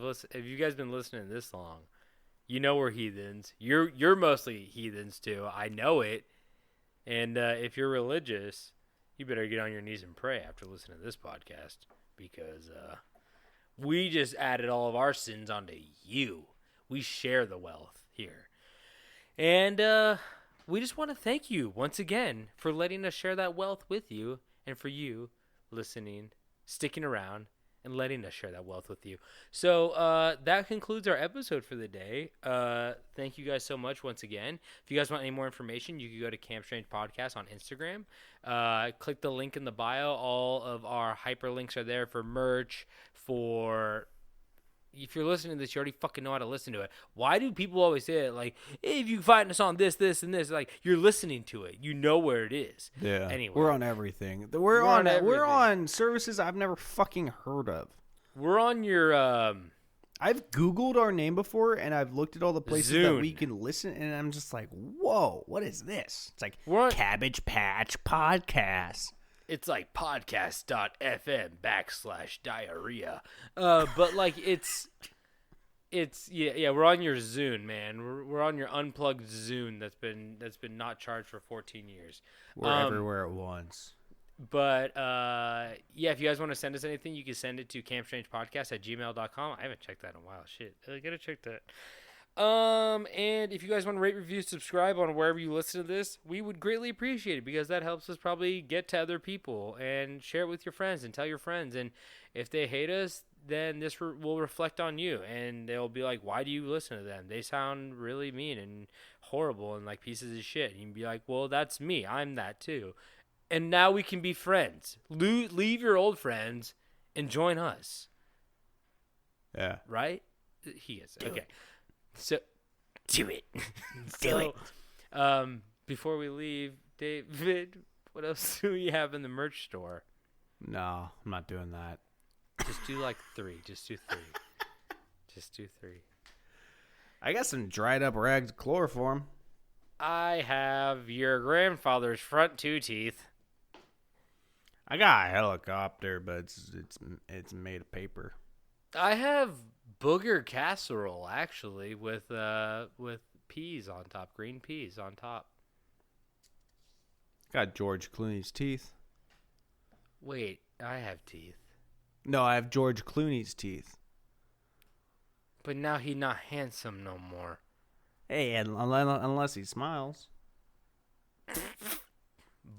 been listening this long, you know we're heathens. You're mostly heathens too. I know it. And if you're religious, you better get on your knees and pray after listening to this podcast, because we just added all of our sins onto you. We share the wealth here. And we just want to thank you once again for letting us share that wealth with you, and for you listening, sticking around, and letting us share that wealth with you. So that concludes our episode for the day. Thank you guys so much once again. If you guys want any more information, you can go to Camp Strange Podcast on Instagram. Click the link in the bio. All of our hyperlinks are there for merch, for... If you're listening to this, you already fucking know how to listen to it. Why do people always say it like, hey, if you find us on this, this, and this? Like, you're listening to it. You know where it is. Yeah. Anyway. We're on everything. We're on services I've never fucking heard of. We're on your... I've Googled our name before, and I've looked at all the places Zune. that we can listen, and I'm just like, whoa, what is this? It's like We're on... Cabbage Patch Podcast. It's like podcast.fm/diarrhea. But like it's It's we're on your Zune, man. We're on your unplugged Zune that's been not charged for 14 years. We're everywhere at once. But if you guys want to send us anything, you can send it to campstrangepodcast@gmail.com. I haven't checked that in a while. Shit, I gotta check that. And if you guys want to rate, review, subscribe on wherever you listen to this, we would greatly appreciate it because that helps us probably get to other people and share it with your friends and tell your friends. And if they hate us, then this will reflect on you and they'll be like, why do you listen to them? They sound really mean and horrible and like pieces of shit. And you can be like, well, that's me. I'm that too. And now we can be friends. Leave your old friends and join us. Yeah. Right? He is. Okay. So, do it. Before we leave, David, what else do we have in the merch store? No, I'm not doing that. Just do like 3. Just do 3. Just do 3. I got some dried up rags of chloroform. I have your grandfather's front 2 teeth. I got a helicopter, but it's made of paper. I have booger casserole actually with peas on top, green peas on top. Got George Clooney's teeth. Wait, I have teeth. No, I have George Clooney's teeth. But now he not handsome no more. Hey, unless he smiles.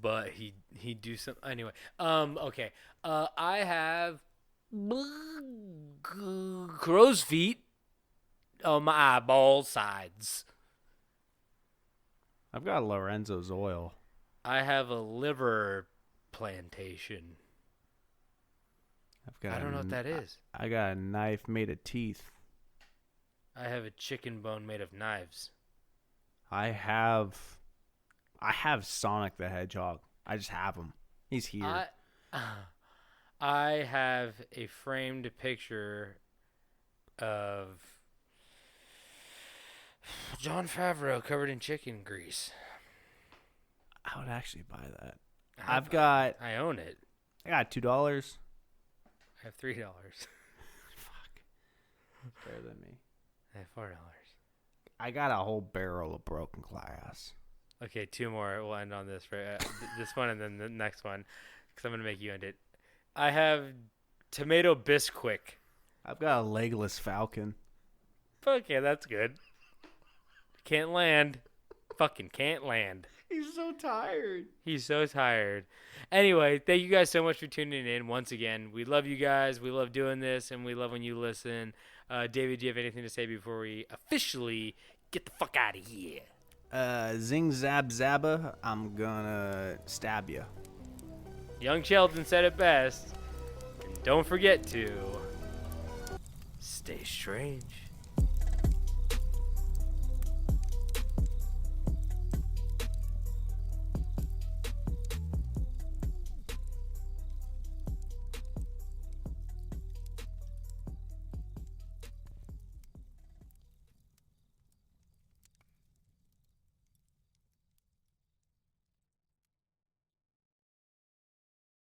But he do some anyway. Okay. I have crow's feet on my eyeball sides. I've got Lorenzo's oil. I have a liver plantation. I don't know what that is. I got a knife made of teeth. I have a chicken bone made of knives. I have Sonic the Hedgehog. I just have him. He's here. I have a framed picture of Jon Favreau covered in chicken grease. I would actually buy that. I own it. I got $2. I have $3. Fuck. Better than me. I have $4. I got a whole barrel of broken glass. Okay, 2 more. We'll end on this for this one and then the next one because I'm gonna make you end it. I have tomato Bisquick. I've got a legless falcon. Okay, that's good. Can't land. Fucking can't land. He's so tired. He's so tired. Anyway, thank you guys so much for tuning in once again. We love you guys. We love doing this, and we love when you listen. David, do you have anything to say before we officially get the fuck out of here? Zing zab zabba, I'm gonna stab you. Young Sheldon said it best. And don't forget to stay strange.